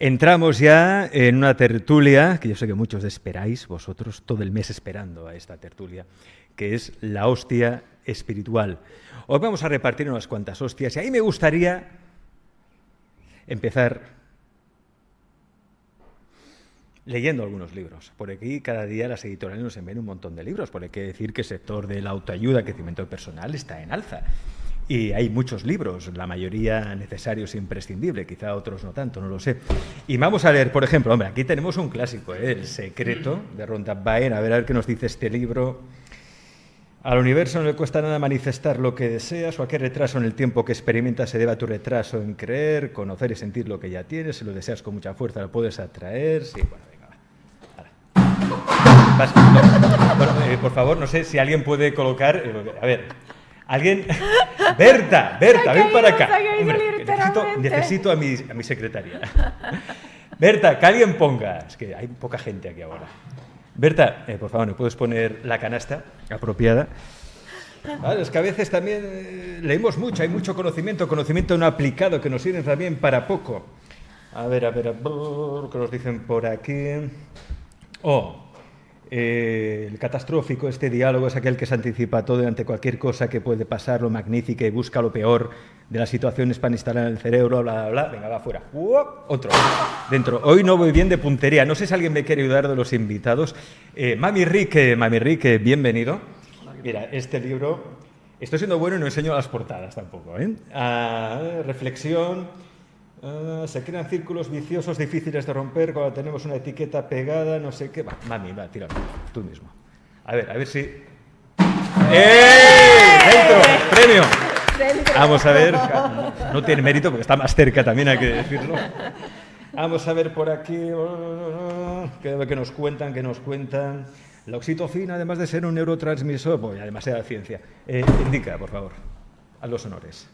Entramos ya en una tertulia, que yo sé que muchos esperáis, vosotros, todo el mes esperando a esta tertulia, que es la hostia espiritual. Hoy vamos a repartir unas cuantas hostias y ahí me gustaría empezar leyendo algunos libros. Por aquí cada día las editoriales nos envían un montón de libros, por hay que decir que el sector de la autoayuda, crecimiento personal está en alza. Y hay muchos libros, la mayoría necesarios e imprescindibles, quizá otros no tanto, no lo sé. Y vamos a leer, por ejemplo, hombre, aquí tenemos un clásico, El secreto, de Rhonda Byrne. A ver qué nos dice este libro. Al universo no le cuesta nada manifestar lo que deseas, o a qué retraso en el tiempo que experimentas se debe a tu retraso en creer, conocer y sentir lo que ya tienes. Si lo deseas con mucha fuerza lo puedes atraer. Sí, bueno, venga, va. Bueno, por favor, no sé si alguien puede colocar... a ver... ¿Alguien? Berta, ven para acá. Hombre, necesito a mi secretaria. Berta, que alguien ponga. Es que hay poca gente aquí ahora. Berta, por favor, ¿me puedes poner la canasta apropiada? Vale, es que a veces también leemos mucho, hay mucho conocimiento no aplicado que nos sirve también para poco. A ver, ¿qué nos dicen por aquí? El catastrófico, este diálogo es aquel que se anticipa todo ante cualquier cosa que puede pasar, lo magnífica y busca lo peor de las situaciones para instalar en el cerebro, bla, bla, bla. Venga, va fuera. Otro. Dentro. Hoy no voy bien de puntería. No sé si alguien me quiere ayudar de los invitados. Mami Rick, bienvenido. Mira, este libro... Estoy siendo bueno y no enseño las portadas tampoco, reflexión... se crean círculos viciosos difíciles de romper cuando tenemos una etiqueta pegada, no sé qué. Va, mami, va, tíralo, tú mismo. A ver si... ¡Dentro! ¡Premio! Vamos a ver, no tiene mérito porque está más cerca también, hay que decirlo. Vamos a ver por aquí, que nos cuentan. La oxitocina, además de ser un neurotransmisor, pues además de la ciencia. Indica, por favor, haz los honores.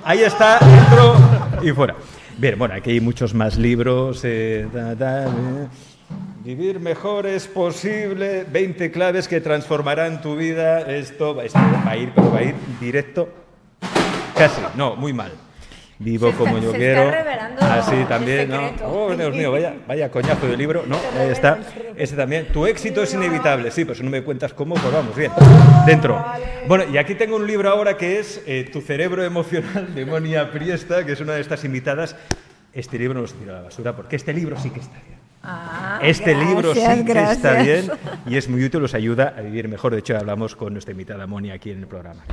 Ahí está, dentro y fuera. Bien, bueno, aquí hay muchos más libros. Vivir mejor es posible, 20 claves que transformarán tu vida. Esto va a ir directo. Casi, no, muy mal. Vivo como yo quiero. Así también, ¿no? Oh, Dios mío, vaya coñazo de libro. No, ahí está. Ese también. Tu éxito es inevitable. Sí, pero si no me cuentas cómo, pues vamos, bien. Dentro. Bueno, y aquí tengo un libro ahora que es Tu cerebro emocional, de Monia Priesta, que es una de estas invitadas. Este libro no se tira a la basura porque este libro sí que está bien. Libro sí que está bien y es muy útil, os ayuda a vivir mejor. De hecho, hablamos con nuestra invitada Monia aquí en el programa.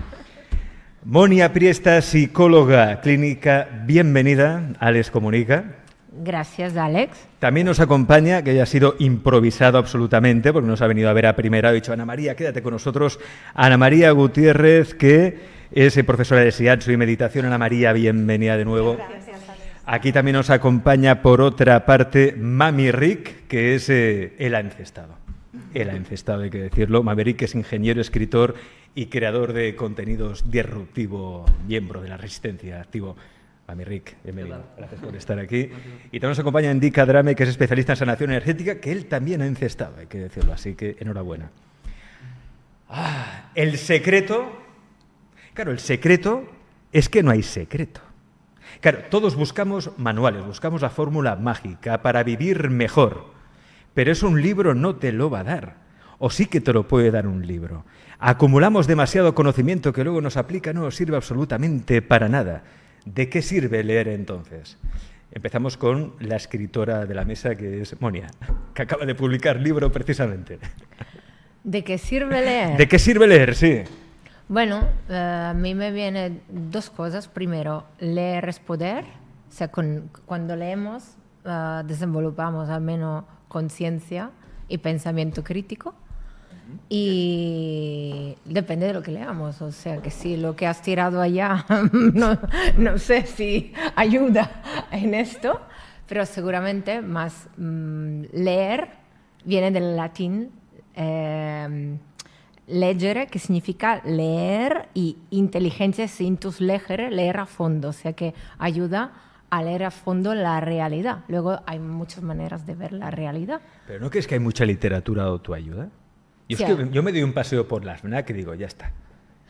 Monia Priesta, psicóloga clínica, bienvenida. Alex comunica. Gracias, Alex. También nos acompaña, que ya ha sido improvisado absolutamente, porque nos ha venido a ver a primera, ha dicho, Ana María, quédate con nosotros. Ana María Gutiérrez, que es profesora de Shiatsu y meditación. Ana María, bienvenida de nuevo. Gracias, Alex. Aquí también nos acompaña, por otra parte, Mami Rick, que es el ancestado. El ancestado, hay que decirlo. Mami Rick es ingeniero, escritor y creador de contenidos disruptivo, miembro de la resistencia activo. Mami Rick, bienvenido. Gracias por estar aquí. Y también nos acompaña Indica Drame, que es especialista en sanación energética, que él también ha encestado, hay que decirlo, así que enhorabuena. El secreto. Claro, el secreto es que no hay secreto. Claro, todos buscamos manuales, buscamos la fórmula mágica para vivir mejor, pero eso un libro no te lo va a dar, o sí que te lo puede dar un libro. Acumulamos demasiado conocimiento que luego nos aplica, no nos sirve absolutamente para nada. ¿De qué sirve leer entonces? Empezamos con la escritora de la mesa, que es Monia, que acaba de publicar libro precisamente. ¿De qué sirve leer? ¿De qué sirve leer? Sí. Bueno, a mí me vienen dos cosas. Primero, leer es poder. O sea, cuando leemos, desenvolupamos al menos conciencia y pensamiento crítico. Y depende de lo que leamos. O sea, que si lo que has tirado allá, no sé si ayuda en esto, pero seguramente más leer viene del latín leggere, que significa leer, y inteligencia es intus legere, leer a fondo, o sea que ayuda a leer a fondo la realidad. Luego hay muchas maneras de ver la realidad. ¿Pero no crees que hay mucha literatura de autoayuda? Yo me doy un paseo por las FNAC y digo, ya está,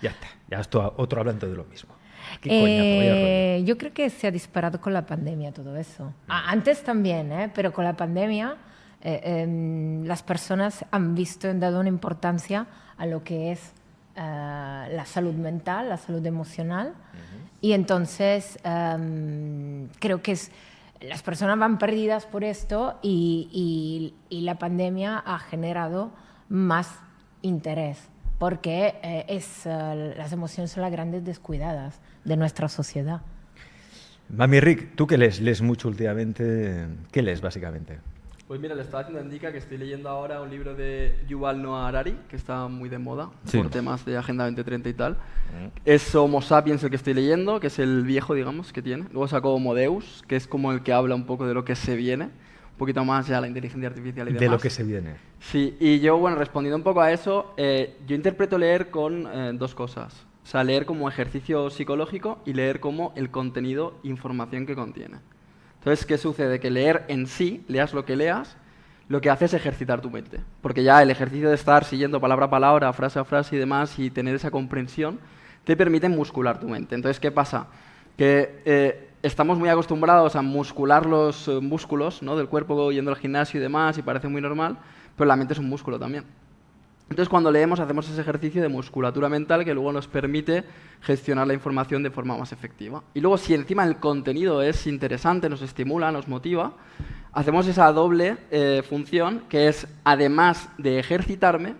ya estoy otro hablando de lo mismo. ¿Qué coñazo, vaya rollo? Yo creo que se ha disparado con la pandemia todo eso. Antes también, pero con la pandemia las personas han dado una importancia a lo que es la salud mental, la salud emocional. Y entonces creo que las personas van perdidas por esto y la pandemia ha generado más interés porque las emociones son las grandes descuidadas de nuestra sociedad. Mami Rick, tú que lees mucho últimamente, ¿qué lees básicamente? Pues mira, le estaba haciendo indica que estoy leyendo ahora un libro de Yuval Noah Harari, que está muy de moda por temas de Agenda 2030 y tal. Es Homo Sapiens el que estoy leyendo, que es el viejo, digamos, que tiene. Luego sacó Homo Deus, que es como el que habla un poco de lo que se viene, un poquito más ya la inteligencia artificial y demás. De lo que se viene. Sí, y yo, bueno, respondiendo un poco a eso, yo interpreto leer con dos cosas. O sea, leer como ejercicio psicológico y leer como el contenido, información que contiene. Entonces, ¿qué sucede? Que leer en sí, leas lo que leas, lo que hace es ejercitar tu mente. Porque ya el ejercicio de estar siguiendo palabra a palabra, frase a frase y demás, y tener esa comprensión, te permite muscular tu mente. Entonces, ¿qué pasa? Que estamos muy acostumbrados a muscular los músculos, ¿no?, del cuerpo yendo al gimnasio y demás, y parece muy normal, pero la mente es un músculo también. Entonces, cuando leemos, hacemos ese ejercicio de musculatura mental que luego nos permite gestionar la información de forma más efectiva. Y luego, si encima el contenido es interesante, nos estimula, nos motiva, hacemos esa doble función que es, además de ejercitarme,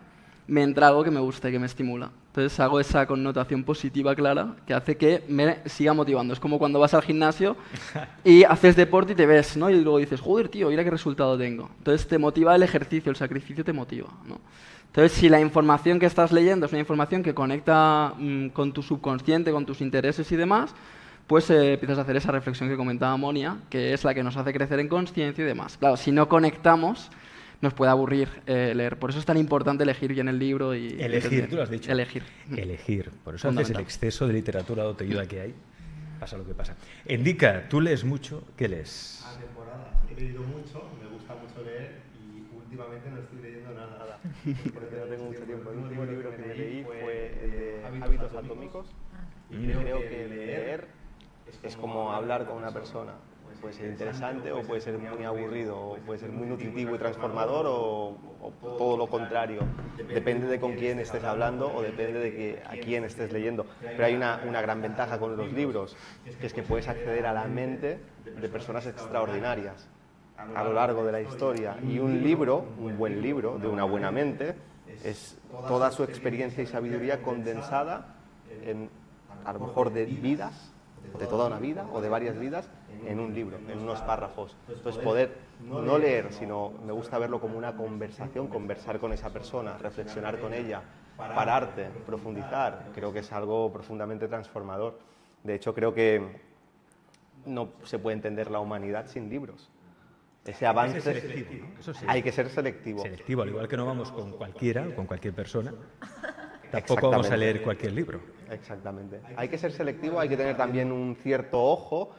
me entra algo que me gusta y que me estimula. Entonces, hago esa connotación positiva clara que hace que me siga motivando. Es como cuando vas al gimnasio y haces deporte y te ves, ¿no? Y luego dices, joder, tío, mira qué resultado tengo. Entonces, te motiva el ejercicio, el sacrificio te motiva, ¿no? Entonces, si la información que estás leyendo es una información que conecta con tu subconsciente, con tus intereses y demás, pues empiezas a hacer esa reflexión que comentaba Monia, que es la que nos hace crecer en consciencia y demás. Claro, si no conectamos, nos puede aburrir leer. Por eso es tan importante elegir bien el libro y... Elegir, tú lo has dicho. Elegir. Elegir. Por eso haces el exceso de literatura o autoayuda que hay. Pasa lo que pasa. Indica, tú lees mucho, ¿qué lees? A temporadas. He leído mucho, me gusta mucho leer y últimamente no estoy leyendo nada. Porque no tengo mucho tiempo. El último libro que me leí fue el de Hábitos Atómicos y creo que leer es como hablar con una persona. Puede ser interesante o puede ser muy aburrido, o puede ser muy nutritivo y transformador o todo lo contrario. Depende de con quién estés hablando o depende de a quién estés leyendo. Pero hay una gran ventaja con los libros, que es que puedes acceder a la mente de personas extraordinarias a lo largo de la historia. Y un libro, un buen libro, de una buena mente, es toda su experiencia y sabiduría condensada en, a lo mejor, de vidas, de toda una vida o de varias vidas, en un libro, en unos párrafos. Entonces, poder no leer, sino me gusta verlo como una conversación, conversar con esa persona, reflexionar con ella, pararte, profundizar, creo que es algo profundamente transformador. De hecho, creo que no se puede entender la humanidad sin libros. Ese avance, hay que ser selectivo, ¿no? Eso sí. Hay que ser selectivo. Selectivo, al igual que no vamos con cualquiera, con cualquier persona, tampoco vamos a leer cualquier libro. Exactamente. Hay que ser selectivo, hay que tener también un cierto ojo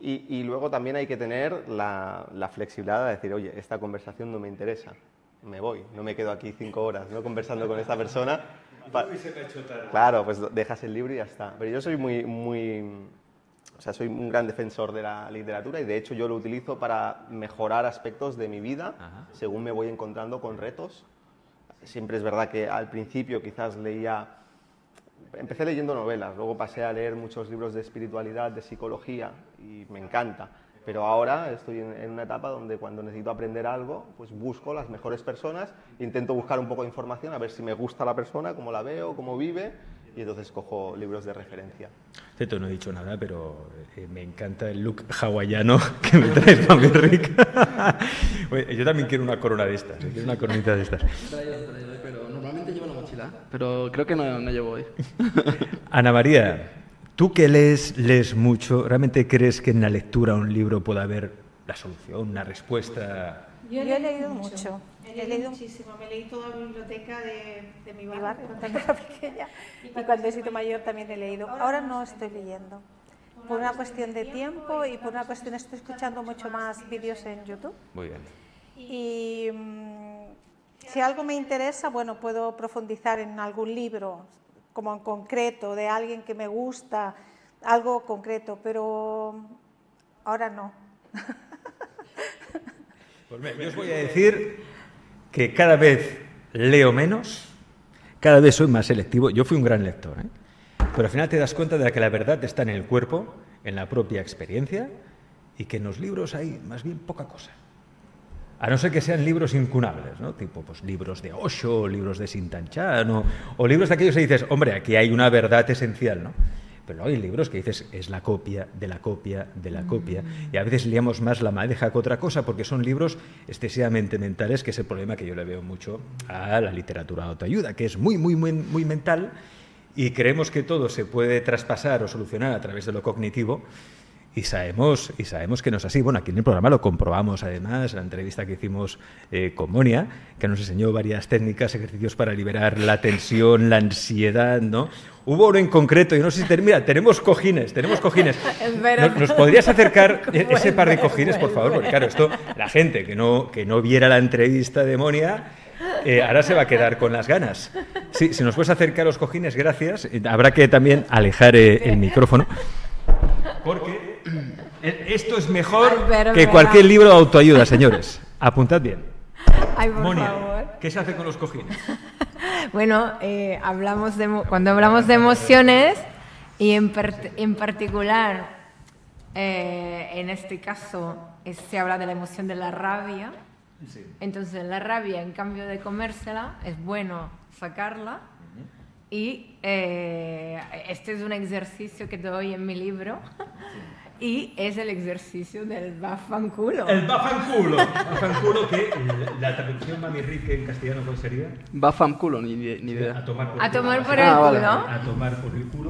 y luego también hay que tener la flexibilidad de decir, oye, esta conversación no me interesa, me voy, no me quedo aquí 5 horas, ¿no?, conversando con esta persona. Claro, pues dejas el libro y ya está. Pero yo soy soy un gran defensor de la literatura y de hecho yo lo utilizo para mejorar aspectos de mi vida. Ajá. Según me voy encontrando con retos. Siempre es verdad que al principio quizás empecé leyendo novelas, luego pasé a leer muchos libros de espiritualidad, de psicología y me encanta. Pero ahora estoy en una etapa donde cuando necesito aprender algo, pues busco las mejores personas, intento buscar un poco de información, a ver si me gusta la persona, cómo la veo, cómo vive, y entonces cojo libros de referencia. Cierto, no he dicho nada, pero me encanta el look hawaiano que me traes, Mami Rick. Yo también quiero una corona de estas, quiero una coronita de estas. Pero normalmente llevo una mochila, pero creo que no llevo hoy. Ana María, tú que lees mucho, ¿realmente crees que en la lectura de un libro puede haber la solución, una respuesta? Yo he leído mucho. He leído muchísimo. Me leí toda la biblioteca de mi barrio cuando era pequeña y cuando he sido mayor también he leído. Ahora no estoy leyendo. Por una cuestión de tiempo y por una cuestión estoy escuchando mucho más vídeos en YouTube. Muy bien. Y si algo me interesa, bueno, puedo profundizar en algún libro, como en concreto, de alguien que me gusta, algo concreto, pero ahora no. Pues yo os voy a decir que cada vez leo menos, cada vez soy más selectivo. Yo fui un gran lector, ¿eh? Pero al final te das cuenta de que la verdad está en el cuerpo, en la propia experiencia, y que en los libros hay más bien poca cosa. A no ser que sean libros incunables, ¿no? Tipo pues, libros de Osho, o libros de Sintanchan, o libros de aquellos que dices, hombre, aquí hay una verdad esencial, ¿no? Pero hay libros que dices, es la copia de la copia de la copia. Y a veces liamos más la madeja que otra cosa porque son libros excesivamente mentales, que es el problema que yo le veo mucho a la literatura de autoayuda, que es muy mental y creemos que todo se puede traspasar o solucionar a través de lo cognitivo y sabemos que no es así. Bueno, aquí en el programa lo comprobamos además, en la entrevista que hicimos con Monia, que nos enseñó varias técnicas, ejercicios para liberar la tensión, la ansiedad, ¿no? Hubo uno en concreto, y no sé si mira, tenemos cojines. ¿Nos podrías acercar ese par de cojines, por favor? Porque claro, esto, la gente que no viera la entrevista de Monia, ahora se va a quedar con las ganas. Sí, si nos puedes acercar los cojines, gracias. Habrá que también alejar el micrófono. Porque esto es mejor que cualquier libro de autoayuda, señores. Apuntad bien. Ay, por Monia, favor. ¿qué se hace con los cojines? Bueno, cuando hablamos de emociones, y en particular, en este caso, se habla de la emoción de la rabia. Sí. Entonces, la rabia, en cambio de comérsela, es bueno sacarla. Y este es un ejercicio que doy en mi libro. Y es el ejercicio del bafanculo. El bafanculo. Bafanculo, que la traducción mami rique en castellano, ¿cuál sería? Bafanculo, ni idea. A tomar por a el culo. tomar por el culo. Vale. A tomar por el culo.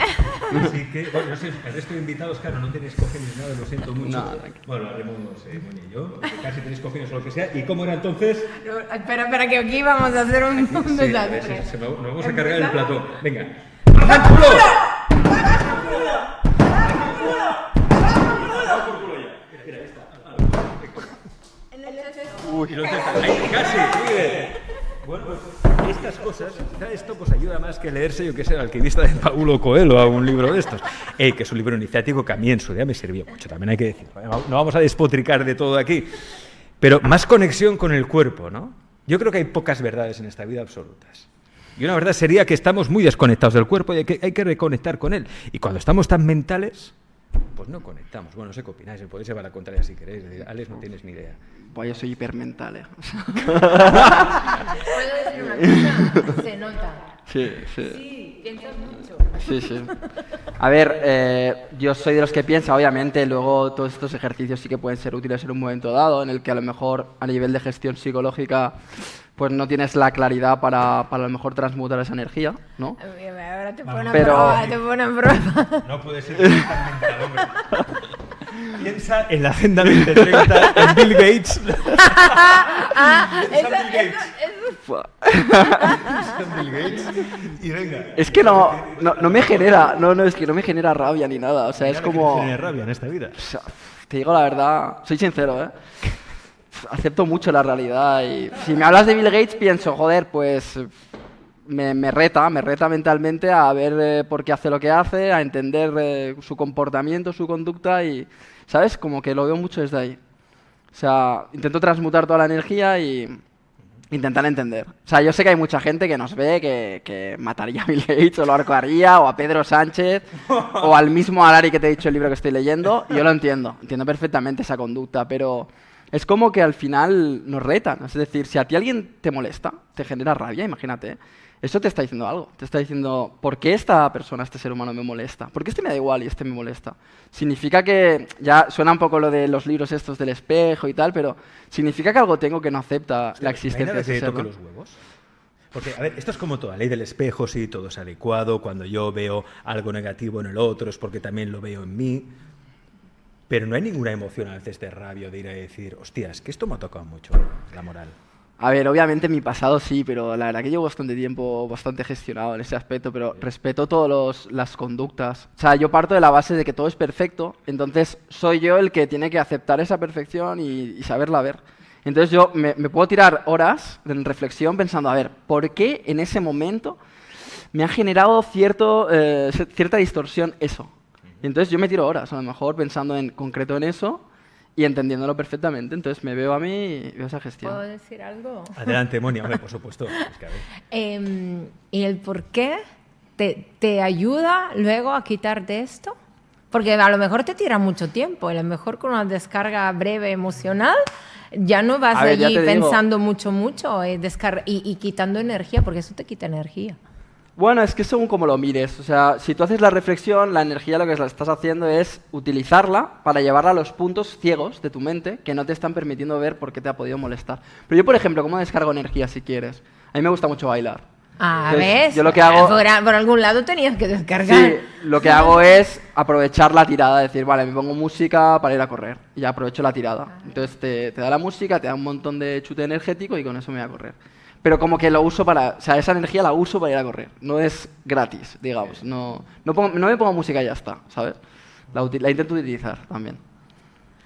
Así que, bueno, no sé, el resto de invitados, claro, no tenéis cojines nada, lo siento mucho. No, bueno, lo haremos Monia y yo, porque casi tenéis cojines o lo que sea. ¿Y cómo era entonces? No, espera, que aquí vamos a hacer un desastre. Sí, nos vamos a cargar el plató. Venga. ¡Bafanculo! Ahí, casi, muy bien. Bueno, pues estas cosas, esto pues ayuda más que leerse, yo que sé, El alquimista de Paulo Coelho, a un libro de estos, que es un libro iniciático que a mí en su día me sirvió mucho, también hay que decir. No vamos a despotricar de todo aquí, pero más conexión con el cuerpo, ¿no? Yo creo que hay pocas verdades en esta vida absolutas. Y una verdad sería que estamos muy desconectados del cuerpo y hay que reconectar con él. Y cuando estamos tan mentales, pues no conectamos. Bueno, no sé qué opináis, podéis llevar la contraria si queréis. Alex, no tienes ni idea. Pues yo soy hipermental, ¿Puedo decir una cosa? Se nota. Sí. Sí, piensas mucho. Sí. A ver, yo soy de los que piensa, obviamente, luego todos estos ejercicios sí que pueden ser útiles en un momento dado, en el que a lo mejor a nivel de gestión psicológica pues no tienes la claridad para a lo mejor transmutar esa energía, ¿no? Ahora te pone a prueba. No puede ser tan mental, hombre. Piensa en la Agenda 2030, en Bill Gates. Bill Gates. Y venga. Es que no me genera, es que no me genera rabia ni nada, o sea, es como... No genera rabia en esta vida. O sea, te digo la verdad, soy sincero, ¿eh? Acepto mucho la realidad y si me hablas de Bill Gates pienso, joder, pues me reta mentalmente a ver por qué hace lo que hace, a entender su comportamiento, su conducta y, ¿sabes? Como que lo veo mucho desde ahí. O sea, intento transmutar toda la energía y intentar entender. O sea, yo sé que hay mucha gente que nos ve que mataría a Bill Gates o lo ahorcaría o a Pedro Sánchez o al mismo Harari que te he dicho el libro que estoy leyendo y yo lo entiendo perfectamente esa conducta, pero... Es como que al final nos retan. Es decir, si a ti alguien te molesta, te genera rabia, imagínate, eso te está diciendo algo. Te está diciendo, ¿por qué esta persona, este ser humano me molesta? ¿Por qué este me da igual y este me molesta? Significa que, ya suena un poco lo de los libros estos del espejo y tal, pero significa que algo tengo que no acepta la existencia de ese ser, ¿no? Los huevos? Porque, a ver, esto es como toda ley del espejo, sí, todo es adecuado. Cuando yo veo algo negativo en el otro es porque también lo veo en mí. Pero no hay ninguna emoción a veces de rabia, de ir a decir, hostias, que esto me ha tocado mucho, la moral. A ver, obviamente en mi pasado sí, pero la verdad que llevo bastante tiempo bastante gestionado en ese aspecto, pero respeto todas las conductas. O sea, yo parto de la base de que todo es perfecto, entonces soy yo el que tiene que aceptar esa perfección y saberla ver. Entonces yo me puedo tirar horas en reflexión pensando, a ver, ¿por qué en ese momento me ha generado cierta distorsión eso? Y entonces yo me tiro horas, a lo mejor, pensando en concreto en eso y entendiéndolo perfectamente. Entonces me veo a mí y veo esa gestión. ¿Puedo decir algo? Adelante, Mónica, hombre, por supuesto. Es que, a ver. ¿Y el por qué te ayuda luego a quitarte esto? Porque a lo mejor te tira mucho tiempo, a lo mejor con una descarga breve emocional ya no vas allí pensando mucho y quitando energía, porque eso te quita energía. Bueno, es que según como lo mires. O sea, si tú haces la reflexión, la energía lo que estás haciendo es utilizarla para llevarla a los puntos ciegos de tu mente que no te están permitiendo ver por qué te ha podido molestar. Pero yo, por ejemplo, ¿cómo descargo energía si quieres? A mí me gusta mucho bailar. ¿Ves? Yo lo que hago... Por algún lado tenías que descargar. Sí, lo que hago es aprovechar la tirada, decir, vale, me pongo música para ir a correr y ya aprovecho la tirada. Entonces te da la música, te da un montón de chute energético y con eso me voy a correr. Pero como que lo uso para... O sea, esa energía la uso para ir a correr. No es gratis, digamos. No me pongo música y ya está, ¿sabes? La intento utilizar también.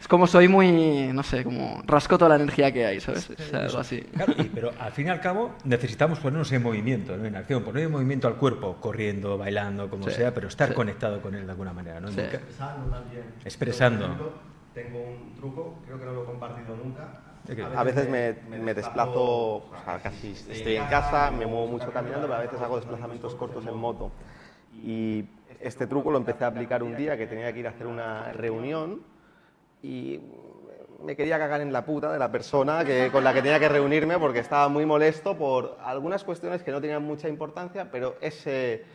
Es como soy muy, no sé, como rasco toda la energía que hay, ¿sabes? O sea, algo así. Claro, pero al fin y al cabo necesitamos ponernos en movimiento, ¿no? En acción, poner en movimiento al cuerpo, corriendo, bailando, como sea, pero estar conectado con él de alguna manera, ¿no? Expresando también. Expresando. Tengo un truco, creo que no lo he compartido nunca. A veces me desplazo, o sea, casi estoy en casa, me muevo mucho caminando, pero a veces hago desplazamientos cortos en moto. Y este truco lo empecé a aplicar un día que tenía que ir a hacer una reunión y me quería cagar en la puta de la persona con la que tenía que reunirme porque estaba muy molesto por algunas cuestiones que no tenían mucha importancia, pero ese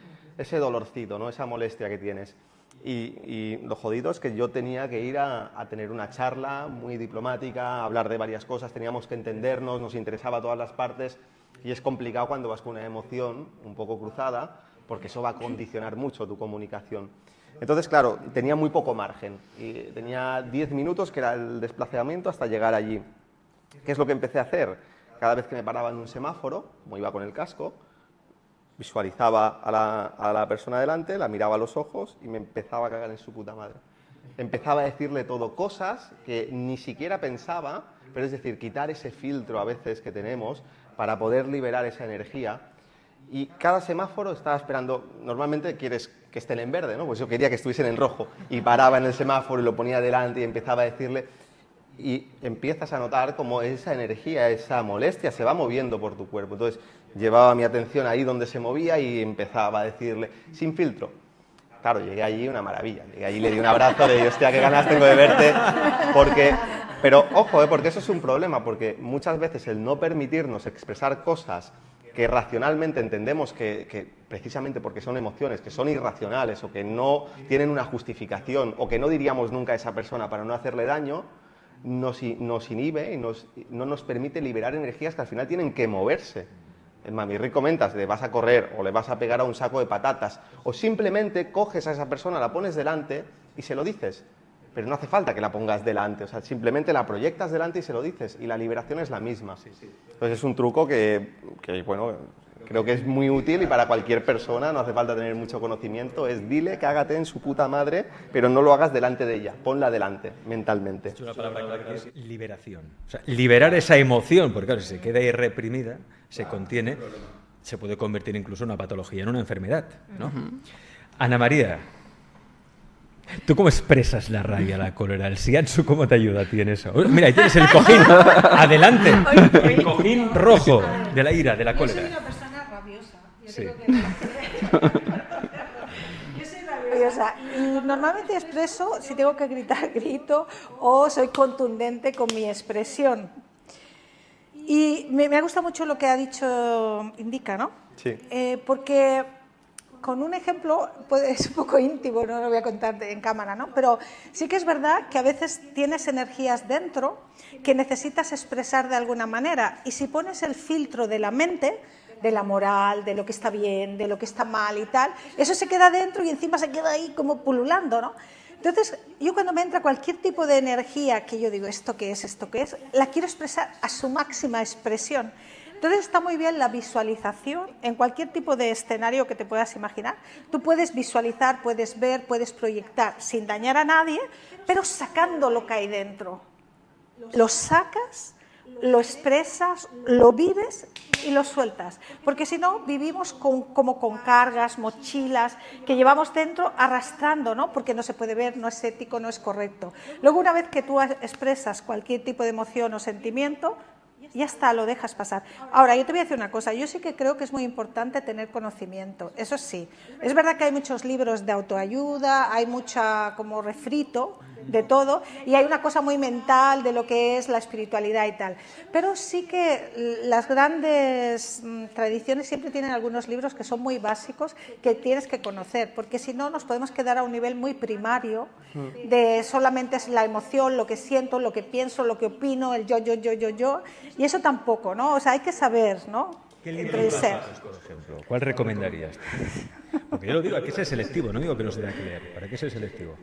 dolorcito, ¿no? Esa molestia que tienes. Y lo jodido es que yo tenía que ir a tener una charla muy diplomática, hablar de varias cosas, teníamos que entendernos, nos interesaba a todas las partes y es complicado cuando vas con una emoción un poco cruzada porque eso va a condicionar mucho tu comunicación. Entonces, claro, tenía muy poco margen y tenía 10 minutos que era el desplazamiento hasta llegar allí. ¿Qué es lo que empecé a hacer? Cada vez que me paraba en un semáforo, como iba con el casco, visualizaba a la persona delante, la miraba a los ojos y me empezaba a cagar en su puta madre. Empezaba a decirle todo cosas que ni siquiera pensaba, pero es decir, quitar ese filtro a veces que tenemos para poder liberar esa energía. Y cada semáforo estaba esperando, normalmente quieres que estén en verde, ¿no? Pues yo quería que estuviesen en rojo y paraba en el semáforo y lo ponía delante y empezaba a decirle y empiezas a notar cómo esa energía, esa molestia se va moviendo por tu cuerpo. Entonces llevaba mi atención ahí donde se movía y empezaba a decirle, sin filtro. Claro, llegué allí una maravilla, llegué allí, le di un abrazo, le dije, hostia, qué ganas tengo de verte, pero ojo, porque eso es un problema, porque muchas veces el no permitirnos expresar cosas que racionalmente entendemos que precisamente porque son emociones, que son irracionales o que no tienen una justificación o que no diríamos nunca a esa persona para no hacerle daño, nos inhibe y no nos permite liberar energías que al final tienen que moverse. Mami Rick comentas, le vas a correr o le vas a pegar a un saco de patatas o simplemente coges a esa persona, la pones delante y se lo dices. Pero no hace falta que la pongas delante, o sea, simplemente la proyectas delante y se lo dices y la liberación es la misma. Entonces es un truco que bueno, creo que es muy útil y para cualquier persona, no hace falta tener mucho conocimiento, es dile, cágate en su puta madre, pero no lo hagas delante de ella, ponla delante, mentalmente. Es una palabra clave que es liberación. O sea, liberar esa emoción, porque claro, si se queda ahí reprimida, se contiene, se puede convertir incluso en una patología, en una enfermedad, ¿no? Ana María, ¿tú cómo expresas la rabia, la cólera? ¿El shiatsu cómo te ayuda a ti en eso? Mira, ahí tienes el cojín, adelante, el cojín rojo de la ira, de la cólera. Yo soy una persona rabiosa. Sí. Yo soy rabiosa y normalmente expreso, si tengo que gritar, grito o soy contundente con mi expresión. Y me gusta mucho lo que ha dicho Indica, ¿no? Sí. Porque con un ejemplo, es un poco íntimo, no lo voy a contar en cámara, ¿no? Pero sí que es verdad que a veces tienes energías dentro que necesitas expresar de alguna manera. Y si pones el filtro de la mente, de la moral, de lo que está bien, de lo que está mal y tal, eso se queda dentro y encima se queda ahí como pululando, ¿no? Entonces, yo cuando me entra cualquier tipo de energía que yo digo, ¿esto qué es? La quiero expresar a su máxima expresión. Entonces está muy bien la visualización en cualquier tipo de escenario que te puedas imaginar. Tú puedes visualizar, puedes ver, puedes proyectar sin dañar a nadie, pero sacando lo que hay dentro. Lo sacas, lo expresas, lo vives y lo sueltas. Porque si no, vivimos como con cargas, mochilas que llevamos dentro arrastrando, ¿no? Porque no se puede ver, no es ético, no es correcto. Luego, una vez que tú expresas cualquier tipo de emoción o sentimiento, ya está, lo dejas pasar. Ahora, yo te voy a decir una cosa, yo sí que creo que es muy importante tener conocimiento, eso sí. Es verdad que hay muchos libros de autoayuda, hay mucha como refrito de todo, y hay una cosa muy mental de lo que es la espiritualidad y tal. Pero sí que las grandes tradiciones siempre tienen algunos libros que son muy básicos que tienes que conocer, porque si no nos podemos quedar a un nivel muy primario de solamente es la emoción, lo que siento, lo que pienso, lo que opino, el yo, y eso tampoco, ¿no? O sea, hay que saber, ¿no? ¿Qué libro por ejemplo? ¿Cuál recomendarías? Porque yo lo digo, hay que ser selectivo, no digo que no se tenga que leer, ¿para qué ser selectivo?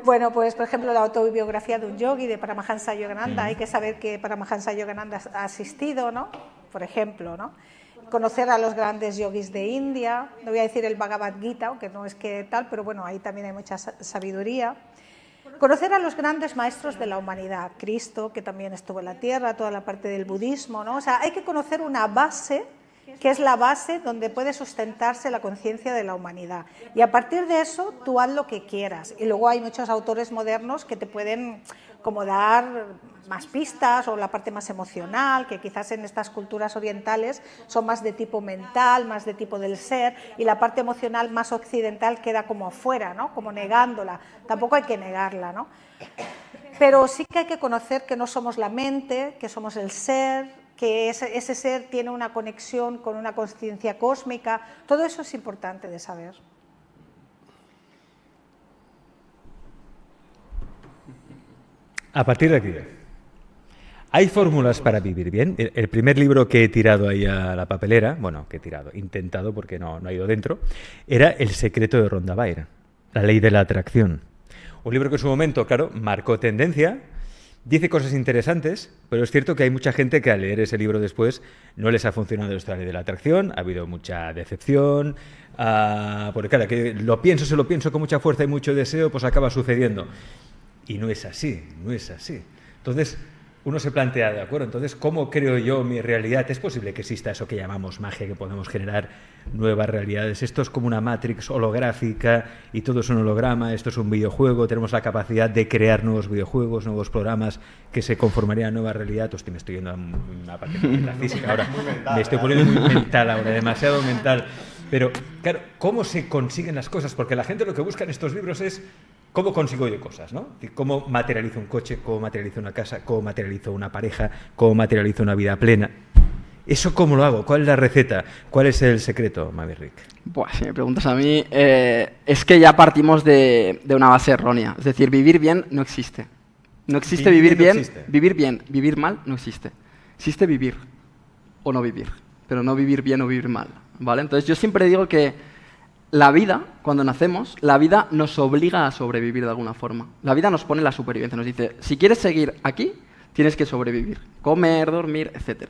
Bueno, pues por ejemplo la autobiografía de un yogi, de Paramahansa Yogananda, hay que saber que Paramahansa Yogananda ha asistido, ¿no? Por ejemplo, ¿no? Conocer a los grandes yogis de India, no voy a decir el Bhagavad Gita, aunque no es que tal, pero bueno, ahí también hay mucha sabiduría. Conocer a los grandes maestros de la humanidad, Cristo, que también estuvo en la tierra, toda la parte del budismo, ¿no? O sea, hay que conocer una base, que es la base donde puede sustentarse la conciencia de la humanidad. Y a partir de eso, tú haz lo que quieras. Y luego hay muchos autores modernos que te pueden como dar más pistas, o la parte más emocional, que quizás en estas culturas orientales son más de tipo mental, más de tipo del ser, y la parte emocional más occidental queda como afuera, ¿no? Como negándola. Tampoco hay que negarla, ¿no? Pero sí que hay que conocer que no somos la mente, que somos el ser, que ese ser tiene una conexión con una conciencia cósmica. Todo eso es importante de saber. A partir de aquí, ¿hay fórmulas para vivir bien? El primer libro que he tirado ahí a la papelera, bueno, que he tirado, intentado porque no ha ido dentro, era El secreto de Rhonda Byrne, La ley de la atracción. Un libro que en su momento, claro, marcó tendencia, dice cosas interesantes, pero es cierto que hay mucha gente que al leer ese libro después no les ha funcionado esta ley de la atracción, ha habido mucha decepción, porque claro, que se lo pienso con mucha fuerza y mucho deseo, pues acaba sucediendo. Y no es así, no es así. Entonces, uno se plantea, ¿de acuerdo? Entonces, ¿cómo creo yo mi realidad? ¿Es posible que exista eso que llamamos magia, que podemos generar nuevas realidades? Esto es como una Matrix holográfica y todo es un holograma, esto es un videojuego, tenemos la capacidad de crear nuevos videojuegos, nuevos programas que se conformarían a nueva realidad. Hostia, me estoy yendo a una parte de la física ahora. Me estoy poniendo muy mental ahora, demasiado mental. Pero, claro, ¿cómo se consiguen las cosas? Porque la gente lo que busca en estos libros es ¿cómo consigo yo cosas, no? ¿Cómo materializo un coche? ¿Cómo materializo una casa? ¿Cómo materializo una pareja? ¿Cómo materializo una vida plena? ¿Eso cómo lo hago? ¿Cuál es la receta? ¿Cuál es el secreto, Maverick? Buah, si me preguntas a mí, es que ya partimos de una base errónea. Es decir, vivir bien no existe. No existe vivir bien, vivir bien, vivir mal no existe. Existe vivir o no vivir, pero no vivir bien o vivir mal, ¿vale? Entonces yo siempre digo que la vida, cuando nacemos, la vida nos obliga a sobrevivir de alguna forma. La vida nos pone la supervivencia, nos dice, si quieres seguir aquí, tienes que sobrevivir, comer, dormir, etc.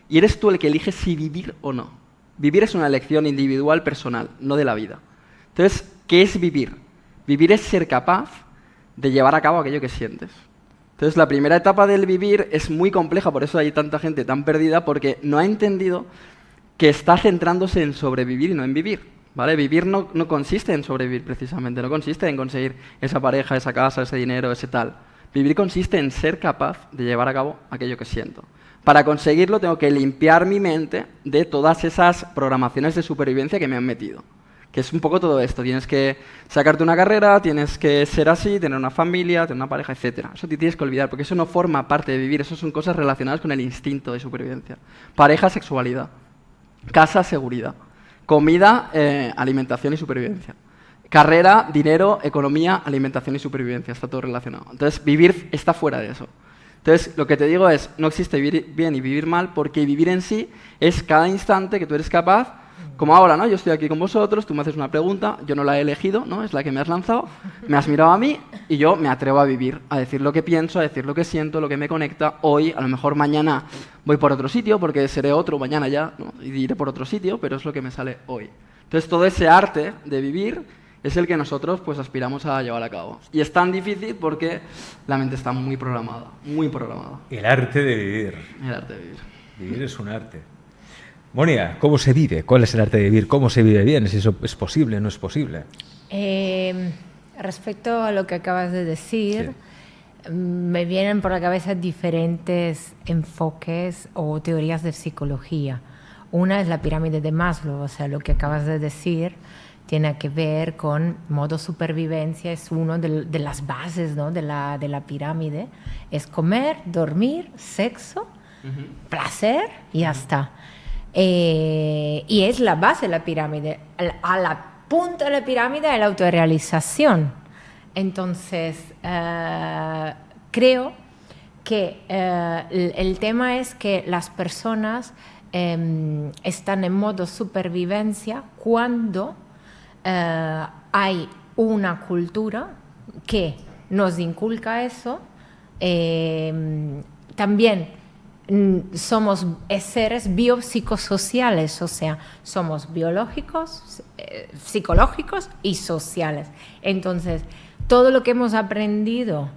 Y eres tú el que eliges si vivir o no. Vivir es una elección individual, personal, no de la vida. Entonces, ¿qué es vivir? Vivir es ser capaz de llevar a cabo aquello que sientes. Entonces, la primera etapa del vivir es muy compleja, por eso hay tanta gente tan perdida, porque no ha entendido que está centrándose en sobrevivir y no en vivir. ¿Vale? Vivir no consiste en sobrevivir precisamente, no consiste en conseguir esa pareja, esa casa, ese dinero, ese tal. Vivir consiste en ser capaz de llevar a cabo aquello que siento. Para conseguirlo tengo que limpiar mi mente de todas esas programaciones de supervivencia que me han metido. Que es un poco todo esto, tienes que sacarte una carrera, tienes que ser así, tener una familia, tener una pareja, etc. Eso te tienes que olvidar, porque eso no forma parte de vivir, eso son cosas relacionadas con el instinto de supervivencia. Pareja, sexualidad. Casa, seguridad. Comida, alimentación y supervivencia. Carrera, dinero, economía, alimentación y supervivencia. Está todo relacionado. Entonces, vivir está fuera de eso. Entonces, lo que te digo es, no existe vivir bien y vivir mal, porque vivir en sí es cada instante que tú eres capaz, como ahora, ¿no? Yo estoy aquí con vosotros, tú me haces una pregunta, yo no la he elegido, ¿no? Es la que me has lanzado, me has mirado a mí y yo me atrevo a vivir, a decir lo que pienso, a decir lo que siento, lo que me conecta. Hoy, a lo mejor mañana voy por otro sitio, porque seré otro mañana ya, ¿no? Y iré por otro sitio, pero es lo que me sale hoy. Entonces, todo ese arte de vivir es el que nosotros pues aspiramos a llevar a cabo. Y es tan difícil porque la mente está muy programada, muy programada. El arte de vivir. El arte de vivir. Vivir es un arte. Mónica, ¿cómo se vive? ¿Cuál es el arte de vivir? ¿Cómo se vive bien? ¿Es eso es posible? ¿No es posible? Respecto a lo que acabas de decir, me vienen por la cabeza diferentes enfoques o teorías de psicología. Una es la pirámide de Maslow, o sea, lo que acabas de decir tiene que ver con modo supervivencia, es uno de las bases, ¿no?, de la pirámide. Es comer, dormir, sexo, placer y ya está. Y es la base de la pirámide. A la punta de la pirámide hay la autorrealización. Entonces, creo que el tema es que las personas están en modo supervivencia cuando hay una cultura que nos inculca eso. También somos seres biopsicosociales, o sea, somos biológicos, psicológicos y sociales. Entonces, todo lo que hemos aprendido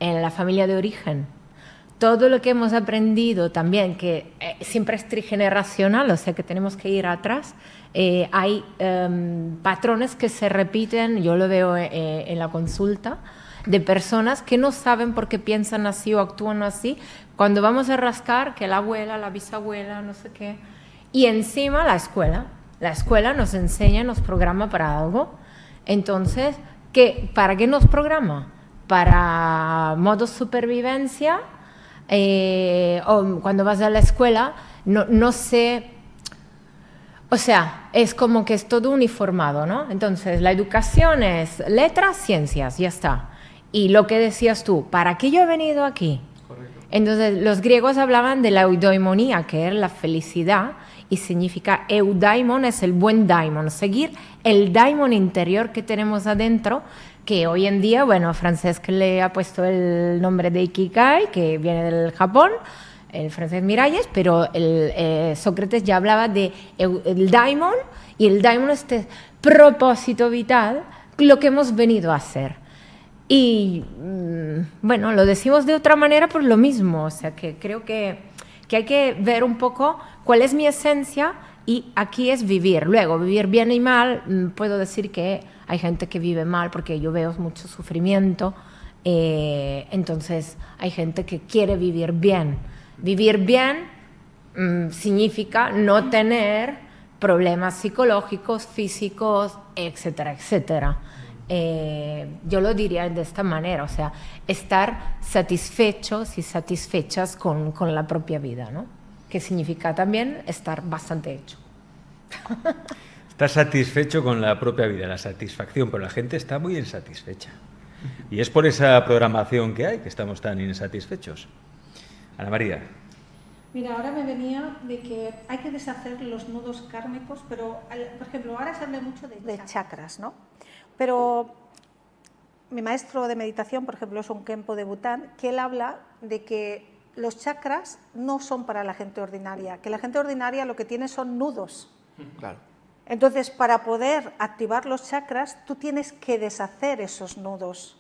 en la familia de origen, todo lo que hemos aprendido también, que siempre es trigeneracional, o sea que tenemos que ir atrás, hay patrones que se repiten, yo lo veo en la consulta, de personas que no saben por qué piensan así o actúan así, cuando vamos a rascar, que la abuela, la bisabuela, no sé qué, y encima la escuela nos enseña, nos programa para algo. Entonces, ¿para qué nos programa? Para modo supervivencia, o cuando vas a la escuela, no sé, o sea, es como que es todo uniformado, ¿no? Entonces, la educación es letras, ciencias, ya está. Y lo que decías tú, ¿para qué yo he venido aquí? Correcto. Entonces, los griegos hablaban de la eudaimonía, que era la felicidad, y significa eudaimon, es el buen daimon, seguir el daimon interior que tenemos adentro, que hoy en día, bueno, Francesc le ha puesto el nombre de Ikigai, que viene del Japón, el Francesc Miralles, pero Sócrates ya hablaba de el daimon, y el daimon es este propósito vital, lo que hemos venido a hacer. Y bueno, lo decimos de otra manera por lo mismo, o sea que creo que hay que ver un poco cuál es mi esencia y aquí es vivir. Luego, vivir bien y mal, puedo decir que hay gente que vive mal porque yo veo mucho sufrimiento, entonces hay gente que quiere vivir bien. Vivir bien significa no tener problemas psicológicos, físicos, etcétera, etcétera. Yo lo diría de esta manera, o sea, estar satisfechos y satisfechas con la propia vida, ¿no? Que significa también estar bastante hecho. Estar satisfecho con la propia vida, la satisfacción, pero la gente está muy insatisfecha. Y es por esa programación que hay que estamos tan insatisfechos. Ana María. Mira, ahora me venía de que hay que deshacer los nudos kármicos, pero, por ejemplo, ahora se habla mucho de chakras, ¿no? Pero mi maestro de meditación, por ejemplo, es un Khenpo de Bután, que él habla de que los chakras no son para la gente ordinaria, que la gente ordinaria lo que tiene son nudos. Claro. Entonces, para poder activar los chakras, tú tienes que deshacer esos nudos.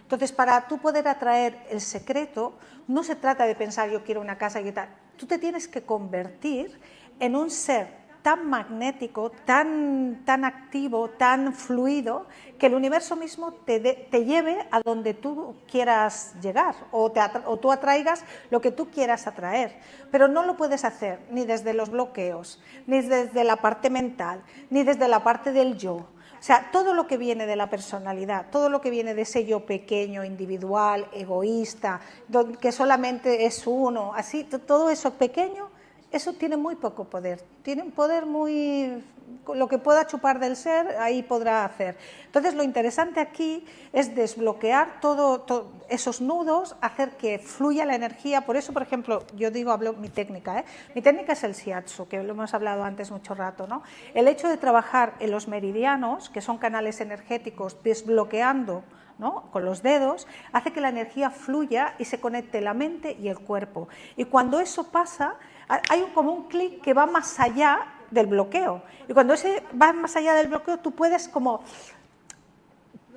Entonces, para tú poder atraer el secreto, no se trata de pensar yo quiero una casa y tal. Tú te tienes que convertir en un ser tan magnético, tan activo, tan fluido, que el universo mismo te lleve a donde tú quieras llegar o tú atraigas lo que tú quieras atraer. Pero no lo puedes hacer ni desde los bloqueos, ni desde la parte mental, ni desde la parte del yo. O sea, todo lo que viene de la personalidad, todo lo que viene de ese yo pequeño, individual, egoísta, que solamente es uno, así, todo eso pequeño, eso tiene muy poco poder, tiene un poder muy... Lo que pueda chupar del ser, ahí podrá hacer. Entonces, lo interesante aquí es desbloquear todos esos nudos, hacer que fluya la energía. Por eso, por ejemplo, yo hablo mi técnica, ¿eh? Mi técnica es el shiatsu, que lo hemos hablado antes mucho rato, ¿no? El hecho de trabajar en los meridianos, que son canales energéticos, desbloqueando, ¿no?, con los dedos, hace que la energía fluya y se conecte la mente y el cuerpo. Y cuando eso pasa, hay como un clic que va más allá del bloqueo. Y cuando ese va más allá del bloqueo, tú puedes como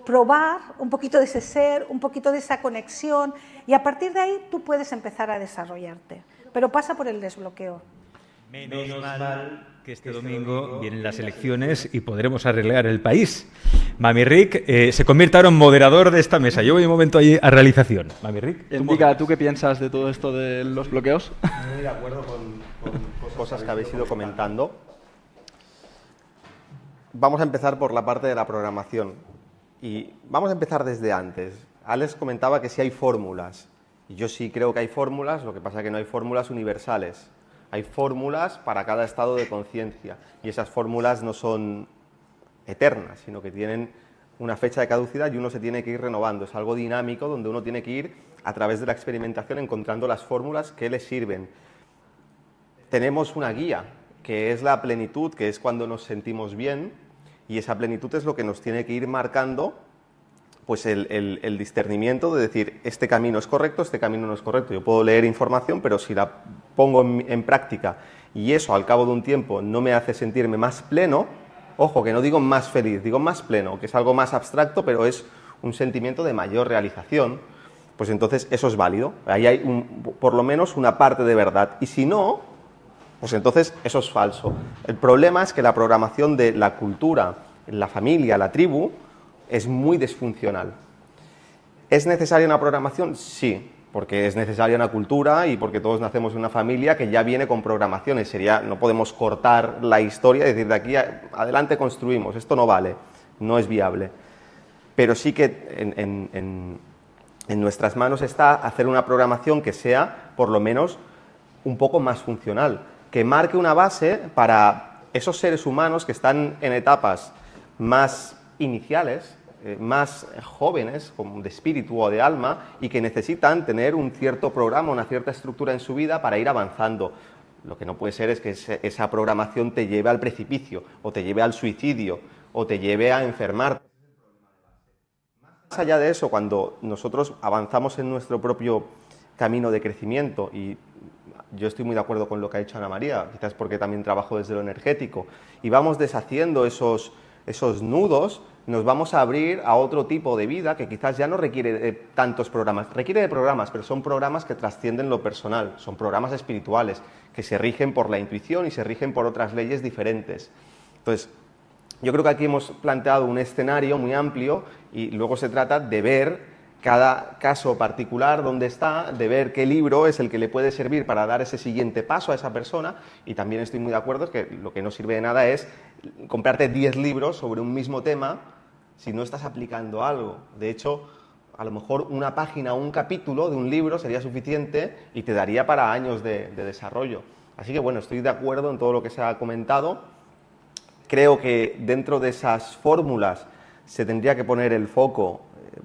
probar un poquito de ese ser, un poquito de esa conexión, y a partir de ahí tú puedes empezar a desarrollarte. Pero pasa por el desbloqueo. Menos mal que este domingo vienen las elecciones y podremos arreglar el país. Mami Rick se convierte ahora en moderador de esta mesa. Yo voy un momento allí a realización. Mami Rick. Indica, ¿tú qué piensas de todo esto de los bloqueos? Muy de acuerdo con cosas que habéis ido comentando. Vamos a empezar por la parte de la programación. Y vamos a empezar desde antes. Alex comentaba que sí hay fórmulas. Y yo sí creo que hay fórmulas, lo que pasa es que no hay fórmulas universales. Hay fórmulas para cada estado de conciencia y esas fórmulas no son eternas, sino que tienen una fecha de caducidad y uno se tiene que ir renovando. Es algo dinámico donde uno tiene que ir a través de la experimentación encontrando las fórmulas que le sirven. Tenemos una guía, que es la plenitud, que es cuando nos sentimos bien, y esa plenitud es lo que nos tiene que ir marcando pues el discernimiento de decir, este camino es correcto, este camino no es correcto. Yo puedo leer información, pero si la pongo en práctica y eso al cabo de un tiempo no me hace sentirme más pleno, ojo, que no digo más feliz, digo más pleno, que es algo más abstracto, pero es un sentimiento de mayor realización, pues entonces eso es válido. Ahí hay por lo menos una parte de verdad. Y si no, pues entonces eso es falso. El problema es que la programación de la cultura, la familia, la tribu, es muy disfuncional. ¿Es necesaria una programación? Sí, porque es necesaria una cultura y porque todos nacemos en una familia que ya viene con programaciones. No podemos cortar la historia y decir de aquí adelante construimos, esto no vale, no es viable. Pero sí que en nuestras manos está hacer una programación que sea, por lo menos, un poco más funcional, que marque una base para esos seres humanos que están en etapas más iniciales, más jóvenes, como de espíritu o de alma, y que necesitan tener un cierto programa, una cierta estructura en su vida para ir avanzando. Lo que no puede ser es que esa programación te lleve al precipicio, o te lleve al suicidio, o te lleve a enfermarte. Más allá de eso, cuando nosotros avanzamos en nuestro propio camino de crecimiento, y yo estoy muy de acuerdo con lo que ha dicho Ana María, quizás porque también trabajo desde lo energético, y vamos deshaciendo esos nudos, nos vamos a abrir a otro tipo de vida que quizás ya no requiere de tantos programas. Requiere de programas, pero son programas que trascienden lo personal, son programas espirituales, que se rigen por la intuición y se rigen por otras leyes diferentes. Entonces, yo creo que aquí hemos planteado un escenario muy amplio y luego se trata de ver cada caso particular dónde está, de ver qué libro es el que le puede servir para dar ese siguiente paso a esa persona, y también estoy muy de acuerdo que lo que no sirve de nada es comprarte 10 libros sobre un mismo tema si no estás aplicando algo. De hecho, a lo mejor una página o un capítulo de un libro sería suficiente y te daría para años de desarrollo. Así que bueno, estoy de acuerdo en todo lo que se ha comentado. Creo que dentro de esas fórmulas se tendría que poner el foco.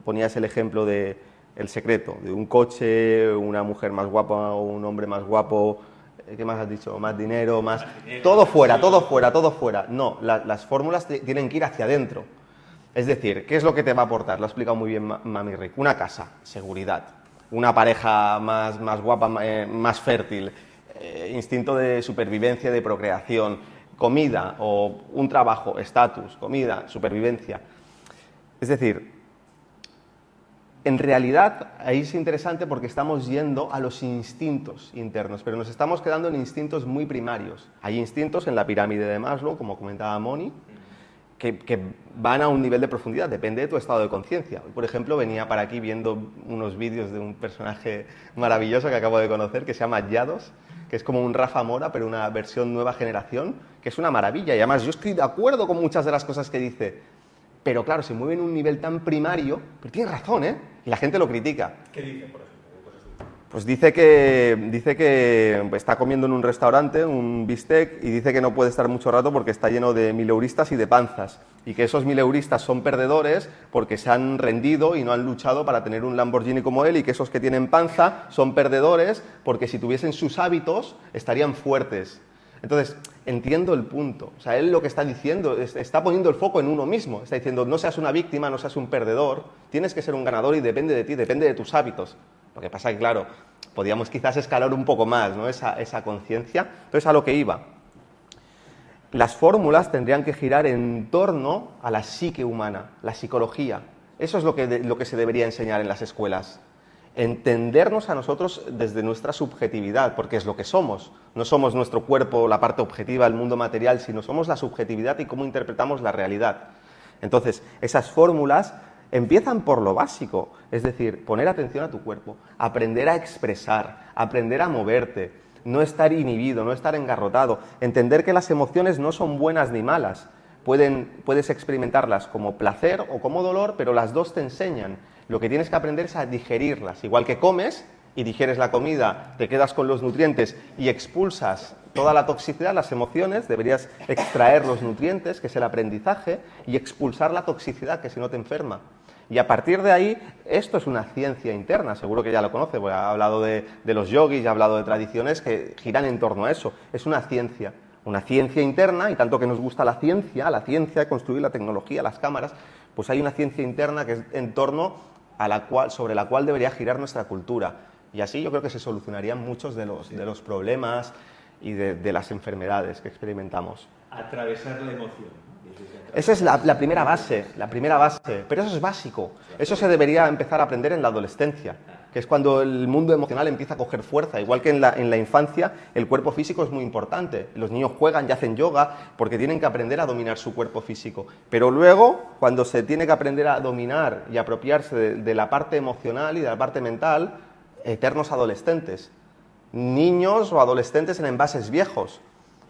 Ponías el ejemplo de El Secreto, de un coche, una mujer más guapa o un hombre más guapo. ¿Qué más has dicho? Más dinero, más... Todo fuera, todo fuera, todo fuera. No, las fórmulas tienen que ir hacia adentro. Es decir, ¿qué es lo que te va a aportar? Lo ha explicado muy bien Mami Rick. Una casa, seguridad. Una pareja más guapa, más fértil. Instinto de supervivencia, de procreación. Comida o un trabajo, estatus, comida, supervivencia. Es decir, en realidad ahí es interesante porque estamos yendo a los instintos internos, pero nos estamos quedando en instintos muy primarios. Hay instintos en la pirámide de Maslow, como comentaba Moni, que van a un nivel de profundidad, depende de tu estado de conciencia. Por ejemplo, venía para aquí viendo unos vídeos de un personaje maravilloso que acabo de conocer, que se llama Yados, que es como un Rafa Mora, pero una versión nueva generación, que es una maravilla. Y además yo estoy de acuerdo con muchas de las cosas que dice, pero claro, se mueve en un nivel tan primario, pero tiene razón, ¿eh? Y la gente lo critica. ¿Qué dice, por ejemplo? Pues dice que está comiendo en un restaurante un bistec y dice que no puede estar mucho rato porque está lleno de mileuristas y de panzas, y que esos mileuristas son perdedores porque se han rendido y no han luchado para tener un Lamborghini como él, y que esos que tienen panza son perdedores porque si tuviesen sus hábitos estarían fuertes. Entonces, entiendo el punto. O sea, él lo que está diciendo, está poniendo el foco en uno mismo. Está diciendo, no seas una víctima, no seas un perdedor, tienes que ser un ganador y depende de ti, depende de tus hábitos. Lo que pasa es que, claro, podíamos quizás escalar un poco más, ¿no? esa conciencia. Entonces, a lo que iba. Las fórmulas tendrían que girar en torno a la psique humana, la psicología. Eso es lo que se debería enseñar en las escuelas. Entendernos a nosotros desde nuestra subjetividad, porque es lo que somos. No somos nuestro cuerpo, la parte objetiva, el mundo material, sino somos la subjetividad y cómo interpretamos la realidad. Entonces, esas fórmulas empiezan por lo básico, es decir, poner atención a tu cuerpo, aprender a expresar, aprender a moverte, no estar inhibido, no estar engarrotado, entender que las emociones no son buenas ni malas. Puedes experimentarlas como placer o como dolor, pero las dos te enseñan. Lo que tienes que aprender es a digerirlas. Igual que comes y digieres la comida, te quedas con los nutrientes y expulsas toda la toxicidad, las emociones, deberías extraer los nutrientes, que es el aprendizaje, y expulsar la toxicidad, que si no te enferma. Y a partir de ahí, esto es una ciencia interna, seguro que ya lo conoce, porque ha hablado de los yogis, ha hablado de tradiciones que giran en torno a eso. Es una ciencia interna, y tanto que nos gusta la ciencia, construir la tecnología, las cámaras, pues hay una ciencia interna que es en torno a sobre la cual debería girar nuestra cultura. Y así yo creo que se solucionarían muchos de los problemas y de las enfermedades que experimentamos. Atravesar la emoción. Esa es la primera base, pero eso es básico. Eso se debería empezar a aprender en la adolescencia, que es cuando el mundo emocional empieza a coger fuerza. Igual que en la infancia, el cuerpo físico es muy importante. Los niños juegan y hacen yoga porque tienen que aprender a dominar su cuerpo físico. Pero luego, cuando se tiene que aprender a dominar y apropiarse de la parte emocional y de la parte mental, eternos adolescentes. Niños o adolescentes en envases viejos.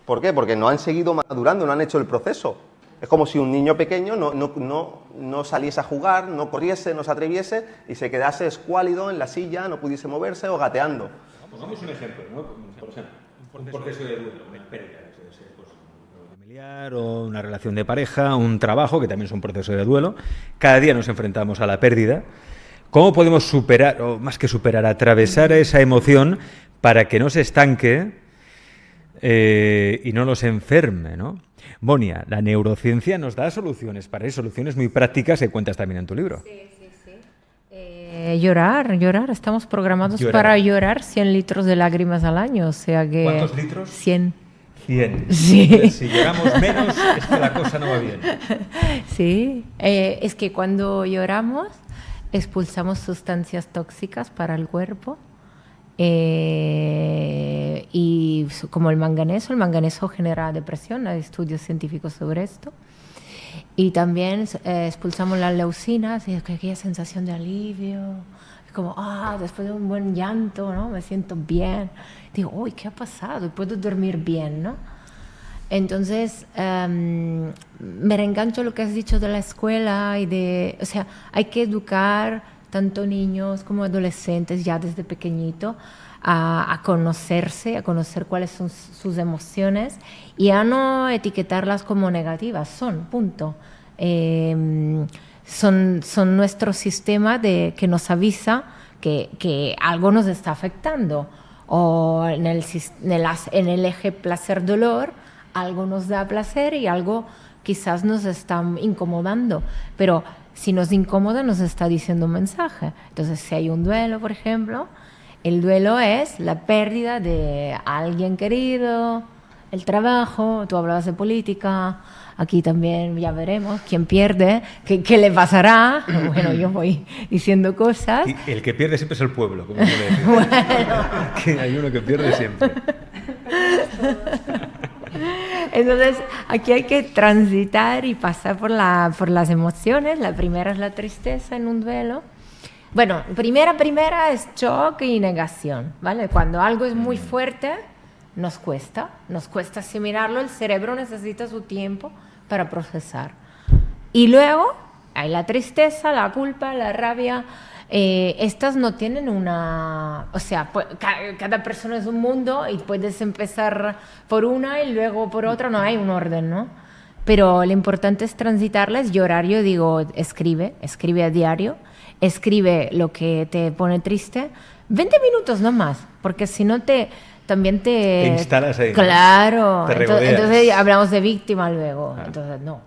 ¿Por qué? Porque no han seguido madurando, no han hecho el proceso. Es como si un niño pequeño no saliese a jugar, no corriese, no se atreviese y se quedase escuálido en la silla, no pudiese moverse o gateando. Pongamos un ejemplo, ¿no? Por ejemplo, un proceso de duelo, una pérdida, un familiar o una relación de pareja, un trabajo, que también es un proceso de duelo. Cada día nos enfrentamos a la pérdida. ¿Cómo podemos superar, o más que superar, atravesar esa emoción para que no se estanque y no nos enferme, ¿no? Monia, la neurociencia nos da soluciones para eso, soluciones muy prácticas que cuentas también en tu libro. Sí. Llorar. Estamos programados para llorar 100 litros de lágrimas al año. O sea que ¿cuántos litros? 100. 100. Sí. Si lloramos menos, es que la cosa no va bien. Sí, es que cuando lloramos expulsamos sustancias tóxicas para el cuerpo. Y como el manganeso genera depresión, hay estudios científicos sobre esto. Y también expulsamos las leucinas y aquella sensación de alivio, como después de un buen llanto, ¿no? Me siento bien, digo, uy, ¿qué ha pasado? Y puedo dormir bien, ¿no? Entonces me reengancho lo que has dicho de la escuela o sea, hay que educar tanto niños como adolescentes ya desde pequeñito a conocerse, a conocer cuáles son sus emociones y a no etiquetarlas como negativas, punto. Son nuestro sistema que nos avisa que algo nos está afectando, o en el eje placer-dolor algo nos da placer y algo quizás nos está incomodando, pero si nos incomoda nos está diciendo un mensaje. Entonces, si hay un duelo, por ejemplo, el duelo es la pérdida de alguien querido, el trabajo, tú hablabas de política, aquí también ya veremos quién pierde, qué le pasará. Bueno, yo voy diciendo cosas. Y el que pierde siempre es el pueblo, como suele decir. Bueno. Que hay uno que pierde siempre. Entonces, aquí hay que transitar y pasar por las emociones. La primera es la tristeza en un duelo. Bueno, primera es shock y negación, ¿vale? Cuando algo es muy fuerte, nos cuesta asimilarlo, el cerebro necesita su tiempo para procesar. Y luego hay la tristeza, la culpa, la rabia. Estas no tienen o sea, cada persona es un mundo y puedes empezar por una y luego por otra, no hay un orden, ¿no? Pero lo importante es transitarlas, llorar. Yo digo, escribe a diario, escribe lo que te pone triste, 20 minutos no más, porque si no también te instalas ahí. Claro, te entonces hablamos de víctima luego, entonces no.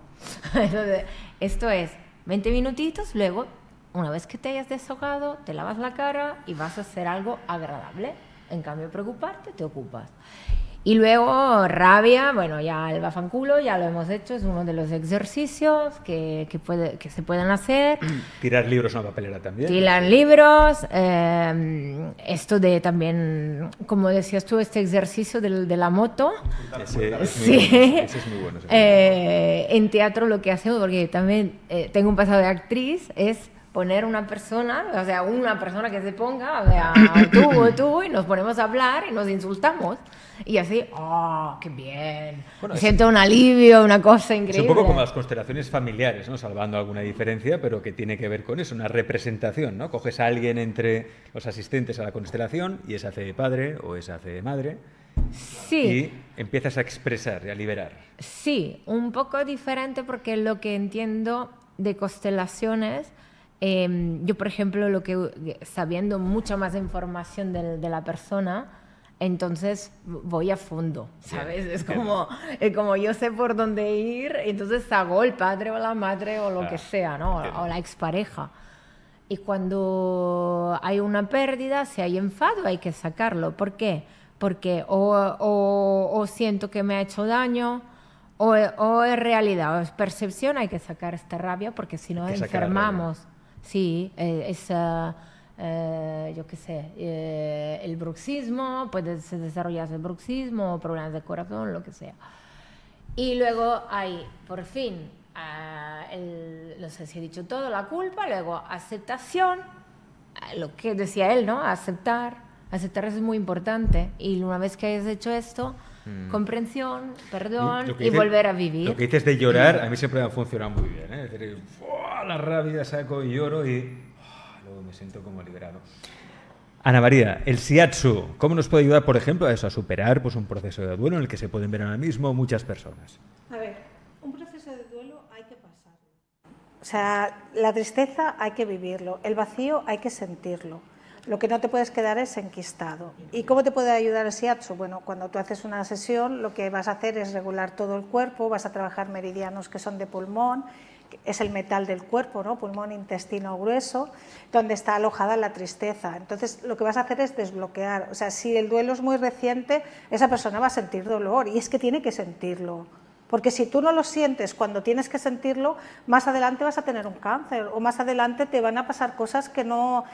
Entonces, esto es 20 minutitos, luego una vez que te hayas desahogado, te lavas la cara y vas a hacer algo agradable. En cambio, preocuparte, te ocupas. Y luego rabia, bueno, ya el bafanculo, ya lo hemos hecho, es uno de los ejercicios que se pueden hacer. Tirar libros a una papelera también. Tirar libros, esto de también, como decías tú, este ejercicio de la moto. Ese es muy bueno. En teatro lo que hacemos, porque también tengo un pasado de actriz, es poner una persona que se ponga, o sea, tú, y nos ponemos a hablar y nos insultamos. Y así, ¡oh, qué bien! Bueno, siento un alivio, una cosa increíble. Es un poco como las constelaciones familiares, ¿no? Salvando alguna diferencia, pero que tiene que ver con eso, una representación, ¿no? Coges a alguien entre los asistentes a la constelación y esa hace de padre o esa hace de madre. Sí. Y empiezas a expresar y a liberar. Sí, un poco diferente porque lo que entiendo de constelaciones, yo, por ejemplo, sabiendo mucha más información de la persona, entonces voy a fondo, ¿sabes? Es como yo sé por dónde ir, entonces hago el padre o la madre o lo que sea, ¿no? O la expareja. Y cuando hay una pérdida, si hay enfado, hay que sacarlo. ¿Por qué? Porque o siento que me ha hecho daño, o es realidad, o es percepción, hay que sacar esta rabia, porque si no enfermamos. Sí, yo qué sé, el bruxismo, puede desarrollarse el bruxismo, problemas de corazón, lo que sea. Y luego hay, por fin, no sé si he dicho todo, la culpa, luego aceptación, lo que decía él, ¿no? Aceptar es muy importante. Y una vez que hayas hecho esto, comprensión, perdón y volver a vivir. Lo que dices de llorar, a mí siempre me ha funcionado muy bien, ¿eh? Es decir, la rabia saco y lloro y luego me siento como liberado. Ana María, el shiatsu, ¿cómo nos puede ayudar, por ejemplo, a eso, a superar pues, un proceso de duelo en el que se pueden ver ahora mismo muchas personas? A ver, un proceso de duelo hay que pasarlo. O sea, la tristeza hay que vivirlo, el vacío hay que sentirlo. Lo que no te puedes quedar es enquistado. ¿Y cómo te puede ayudar el shiatsu? Bueno, cuando tú haces una sesión, lo que vas a hacer es regular todo el cuerpo, vas a trabajar meridianos que son de pulmón, que es el metal del cuerpo, ¿no? Pulmón, intestino grueso, donde está alojada la tristeza. Entonces, lo que vas a hacer es desbloquear. O sea, si el duelo es muy reciente, esa persona va a sentir dolor, y es que tiene que sentirlo. Porque si tú no lo sientes cuando tienes que sentirlo, más adelante vas a tener un cáncer, o más adelante te van a pasar cosas que no,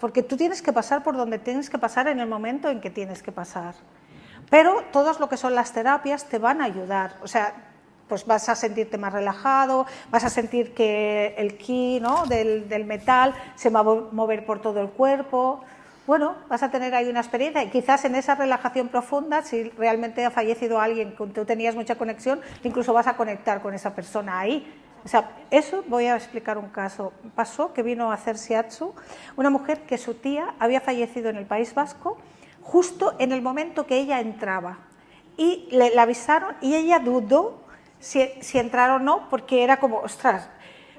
porque tú tienes que pasar por donde tienes que pasar en el momento en que tienes que pasar. Pero todos lo que son las terapias te van a ayudar, o sea, pues vas a sentirte más relajado, vas a sentir que el ki, ¿no? del metal se va a mover por todo el cuerpo. Bueno, vas a tener ahí una experiencia y quizás en esa relajación profunda, si realmente ha fallecido alguien con que tú tenías mucha conexión, incluso vas a conectar con esa persona ahí. O sea, eso voy a explicar un caso. Pasó que vino a hacer shiatsu una mujer que su tía había fallecido en el País Vasco justo en el momento que ella entraba. Y le avisaron y ella dudó si entrar o no, porque era como, ostras.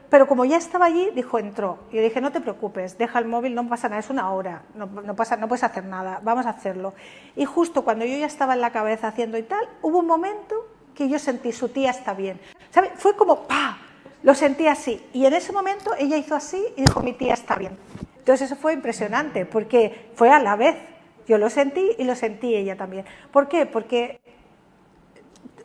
Pero como ya estaba allí, dijo, entró. Y yo dije, no te preocupes, deja el móvil, no pasa nada, es una hora, no puedes hacer nada, vamos a hacerlo. Y justo cuando yo ya estaba en la cabeza haciendo y tal, hubo un momento que yo sentí, su tía está bien. ¿Sabe? Fue como, ¡pah! Lo sentí así. Y en ese momento ella hizo así y dijo, mi tía está bien. Entonces eso fue impresionante, porque fue a la vez. Yo lo sentí y lo sentí ella también. ¿Por qué? Porque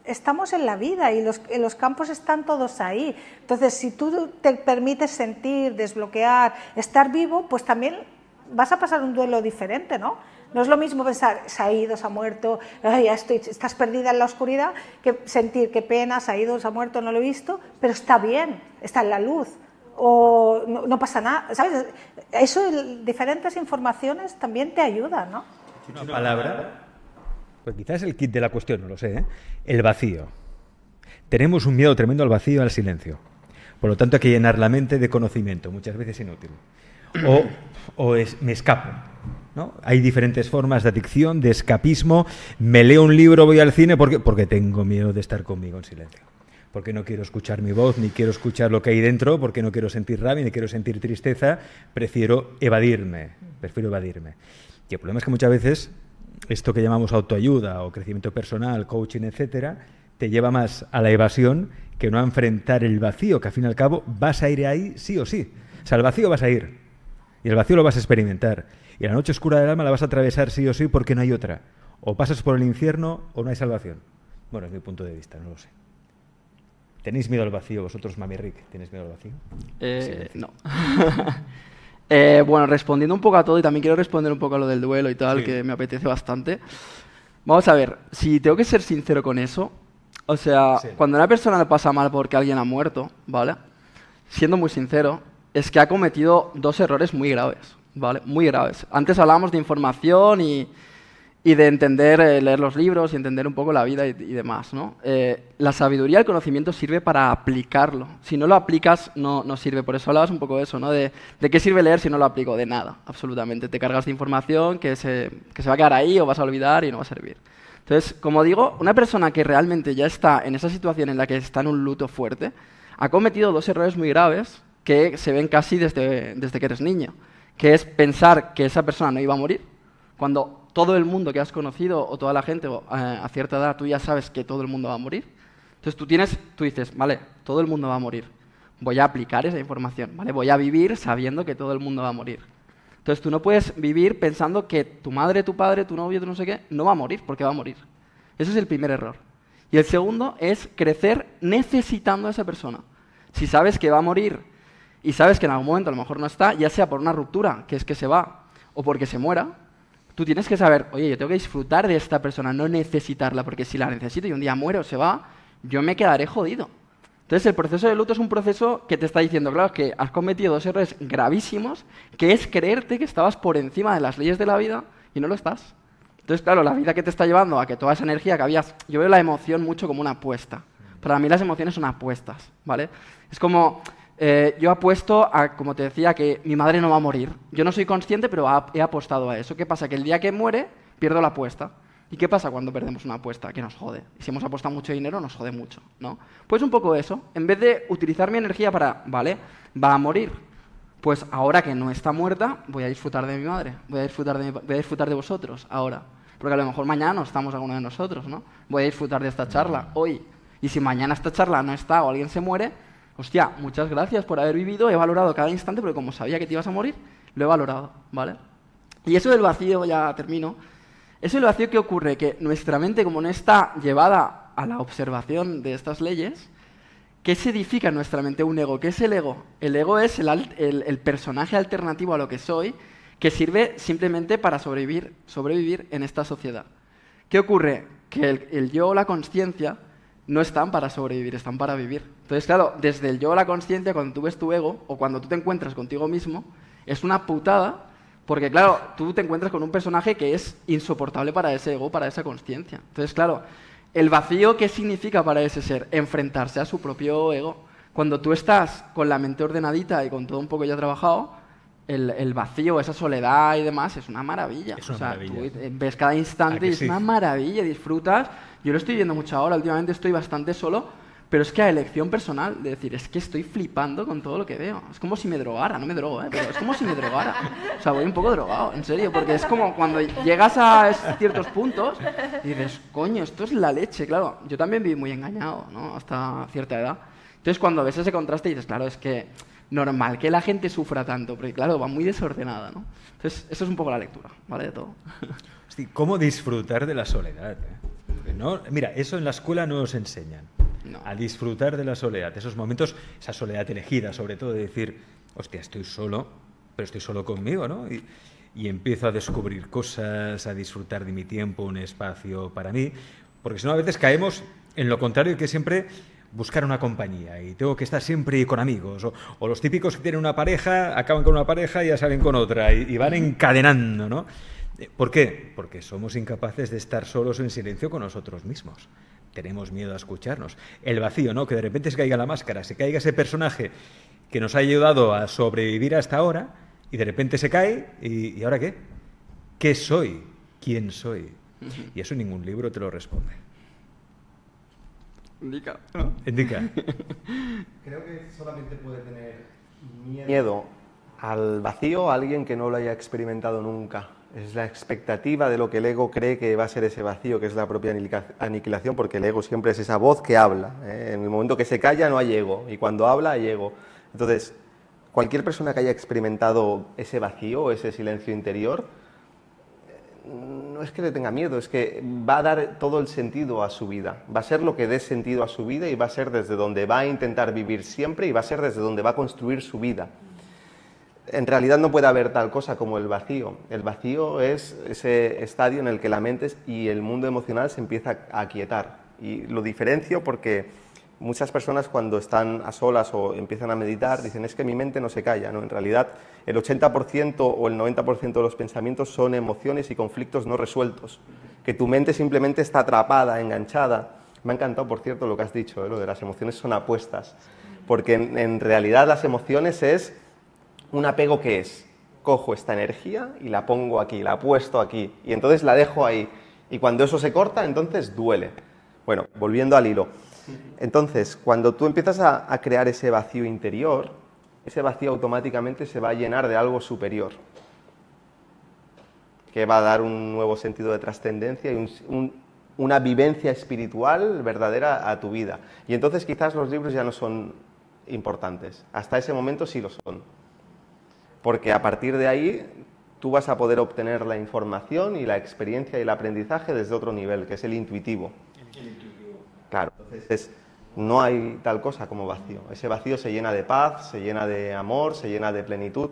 estamos en la vida y los campos están todos ahí. Entonces, si tú te permites sentir, desbloquear, estar vivo, pues también vas a pasar un duelo diferente, ¿no? No es lo mismo pensar, se ha ido, se ha muerto, ay, ya estás perdida en la oscuridad, que sentir qué pena, se ha ido, se ha muerto, no lo he visto, pero está bien, está en la luz, o no pasa nada, ¿sabes? Eso, diferentes informaciones también te ayudan, ¿no? Una palabra, pues quizás el kit de la cuestión, no lo sé, ¿eh? El vacío. Tenemos un miedo tremendo al vacío y al silencio. Por lo tanto, hay que llenar la mente de conocimiento, muchas veces inútil. Me escapo, ¿no? Hay diferentes formas de adicción, de escapismo. Me leo un libro, voy al cine porque tengo miedo de estar conmigo en silencio. Porque no quiero escuchar mi voz, ni quiero escuchar lo que hay dentro, porque no quiero sentir rabia, ni quiero sentir tristeza. Prefiero evadirme. Y el problema es que muchas veces esto que llamamos autoayuda o crecimiento personal, coaching, etcétera, te lleva más a la evasión que no a enfrentar el vacío, que al fin y al cabo vas a ir ahí sí o sí. O sea, al vacío vas a ir. Y el vacío lo vas a experimentar. Y la noche oscura del alma la vas a atravesar sí o sí porque no hay otra. O pasas por el infierno o no hay salvación. Bueno, es mi punto de vista, no lo sé. ¿Tenéis miedo al vacío vosotros, Mami Rick? ¿Tienes miedo al vacío? No. Bueno, respondiendo un poco a todo, y también quiero responder un poco a lo del duelo y tal, que me apetece bastante. Vamos a ver, si tengo que ser sincero con eso, o sea, cuando una persona le pasa mal porque alguien ha muerto, ¿vale? Siendo muy sincero, es que ha cometido 2 errores muy graves, ¿vale? Muy graves. Antes hablábamos de información y de entender, leer los libros y entender un poco la vida y demás, ¿no? La sabiduría, el conocimiento sirve para aplicarlo. Si no lo aplicas, no sirve. Por eso hablabas un poco de eso, ¿no? De qué sirve leer si no lo aplico. De nada, absolutamente. Te cargas de información que se va a quedar ahí o vas a olvidar y no va a servir. Entonces, como digo, una persona que realmente ya está en esa situación en la que está en un luto fuerte, ha cometido 2 errores muy graves que se ven casi desde que eres niño, que es pensar que esa persona no iba a morir, cuando todo el mundo que has conocido o toda la gente a cierta edad, tú ya sabes que todo el mundo va a morir. Entonces tú dices, vale, todo el mundo va a morir. Voy a aplicar esa información, ¿vale? Voy a vivir sabiendo que todo el mundo va a morir. Entonces tú no puedes vivir pensando que tu madre, tu padre, tu novio, tu no sé qué, no va a morir, porque va a morir. Ese es el primer error. Y el segundo es crecer necesitando a esa persona. Si sabes que va a morir y sabes que en algún momento a lo mejor no está, ya sea por una ruptura, que es que se va, o porque se muera, tú tienes que saber, oye, yo tengo que disfrutar de esta persona, no necesitarla, porque si la necesito y un día muere o se va, yo me quedaré jodido. Entonces, el proceso de luto es un proceso que te está diciendo, claro, que has cometido 2 errores gravísimos, que es creerte que estabas por encima de las leyes de la vida y no lo estás. Entonces, claro, la vida que te está llevando a que toda esa energía que habías... Yo veo la emoción mucho como una apuesta. Para mí las emociones son apuestas, ¿vale? Es como... yo apuesto a, como te decía, que mi madre no va a morir. Yo no soy consciente, pero he apostado a eso. ¿Qué pasa? Que el día que muere, pierdo la apuesta. ¿Y qué pasa cuando perdemos una apuesta? Que nos jode. Y si hemos apostado mucho dinero, nos jode mucho, ¿no? Pues un poco eso. En vez de utilizar mi energía para, vale, va a morir. Pues ahora que no está muerta, voy a disfrutar de mi madre. Voy a disfrutar de vosotros ahora. Porque a lo mejor mañana no estamos alguno de nosotros, ¿no? Voy a disfrutar de esta charla hoy. Y si mañana esta charla no está o alguien se muere... Hostia, muchas gracias por haber vivido, he valorado cada instante, porque como sabía que te ibas a morir, lo he valorado, ¿vale? Y eso del vacío, ya termino, eso del vacío, ¿qué ocurre? Que nuestra mente, como no está llevada a la observación de estas leyes, ¿qué se edifica en nuestra mente? Un ego. ¿Qué es el ego? El ego es el personaje alternativo a lo que soy, que sirve simplemente para sobrevivir en esta sociedad. ¿Qué ocurre? Que el yo o la consciencia no están para sobrevivir, están para vivir. Entonces, claro, desde el yo a la consciencia, cuando tú ves tu ego, o cuando tú te encuentras contigo mismo, es una putada, porque, claro, tú te encuentras con un personaje que es insoportable para ese ego, para esa consciencia. Entonces, claro, el vacío, ¿qué significa para ese ser? Enfrentarse a su propio ego. Cuando tú estás con la mente ordenadita y con todo un poco ya trabajado, el vacío, esa soledad y demás, es una maravilla. Es una maravilla. Tú ves cada instante y es una maravilla, disfrutas. Yo lo estoy viendo mucho ahora, últimamente estoy bastante solo, pero es que a elección personal, de decir, es que estoy flipando con todo lo que veo. Es como si me drogara, no me drogo, pero es como si me drogara. O sea, voy un poco drogado, en serio, porque es como cuando llegas a ciertos puntos y dices, coño, esto es la leche. Claro, yo también viví muy engañado, ¿no? Hasta cierta edad. Entonces, cuando ves ese contraste dices, claro, es que normal que la gente sufra tanto, porque claro, va muy desordenada, ¿no? Entonces, eso es un poco la lectura, ¿vale? De todo. Hostia, ¿cómo disfrutar de la soledad? Porque no, mira, eso en la escuela no nos enseñan. No. A disfrutar de la soledad, esos momentos, esa soledad elegida, sobre todo de decir, hostia, estoy solo, pero estoy solo conmigo, ¿no? Y empiezo a descubrir cosas, a disfrutar de mi tiempo, un espacio para mí, porque si no a veces caemos en lo contrario, que siempre buscar una compañía y tengo que estar siempre con amigos, o los típicos que tienen una pareja, acaban con una pareja y ya salen con otra y van encadenando, ¿no? ¿Por qué? Porque somos incapaces de estar solos en silencio con nosotros mismos. Tenemos miedo a escucharnos. El vacío, ¿no? Que de repente se caiga la máscara, se caiga ese personaje que nos ha ayudado a sobrevivir hasta ahora y de repente se cae y ¿ahora qué? ¿Qué soy? ¿Quién soy? Y eso ningún libro te lo responde. Indica, ¿no? Indica. Creo que solamente puede tener miedo al vacío a alguien que no lo haya experimentado nunca. Es la expectativa de lo que el ego cree que va a ser ese vacío, que es la propia aniquilación, porque el ego siempre es esa voz que habla. En el momento que se calla no hay ego, y cuando habla hay ego. Entonces, cualquier persona que haya experimentado ese vacío, ese silencio interior, no es que le tenga miedo, es que va a dar todo el sentido a su vida. Va a ser lo que dé sentido a su vida y va a ser desde donde va a intentar vivir siempre y va a ser desde donde va a construir su vida. En realidad no puede haber tal cosa como el vacío. El vacío es ese estadio en el que la mente y el mundo emocional se empieza a aquietar. Y lo diferencio porque muchas personas cuando están a solas o empiezan a meditar dicen es que mi mente no se calla, ¿no? En realidad el 80% o el 90% de los pensamientos son emociones y conflictos no resueltos, que tu mente simplemente está atrapada, enganchada. Me ha encantado, por cierto, lo que has dicho, lo de las emociones son apuestas, porque en realidad las emociones es un apego que es, cojo esta energía y la pongo aquí, la apuesto aquí, y entonces la dejo ahí, y cuando eso se corta, entonces duele. Bueno, volviendo al hilo. Entonces, cuando tú empiezas a crear ese vacío interior, ese vacío automáticamente se va a llenar de algo superior, que va a dar un nuevo sentido de trascendencia y una vivencia espiritual verdadera a tu vida. Y entonces quizás los libros ya no son importantes. Hasta ese momento sí lo son. Porque a partir de ahí tú vas a poder obtener la información y la experiencia y el aprendizaje desde otro nivel, que es el intuitivo. Claro, entonces no hay tal cosa como vacío. Ese vacío se llena de paz, se llena de amor, se llena de plenitud.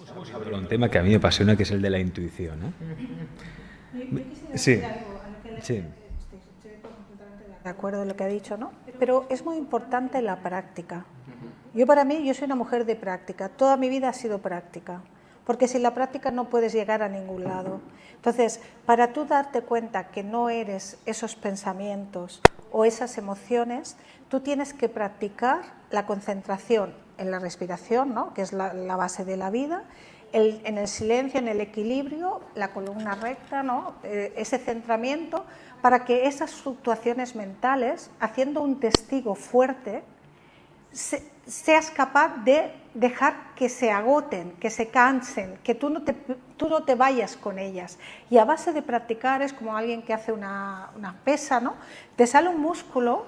Estamos hablando de un tema que a mí me apasiona, que es el de la intuición, ¿no? Sí, sí. De acuerdo en lo que ha dicho, ¿no? Pero es muy importante la práctica. Para mí, yo soy una mujer de práctica. Toda mi vida ha sido práctica. Porque sin la práctica no puedes llegar a ningún lado. Entonces, para tú darte cuenta que no eres esos pensamientos o esas emociones, tú tienes que practicar la concentración en la respiración, ¿no? Que es la base de la vida, en el silencio, en el equilibrio, la columna recta, ¿no? Ese centramiento, para que esas fluctuaciones mentales, haciendo un testigo fuerte, seas capaz de dejar que se agoten, que se cansen, que tú no te vayas con ellas. Y a base de practicar es como alguien que hace una pesa, ¿no? Te sale un músculo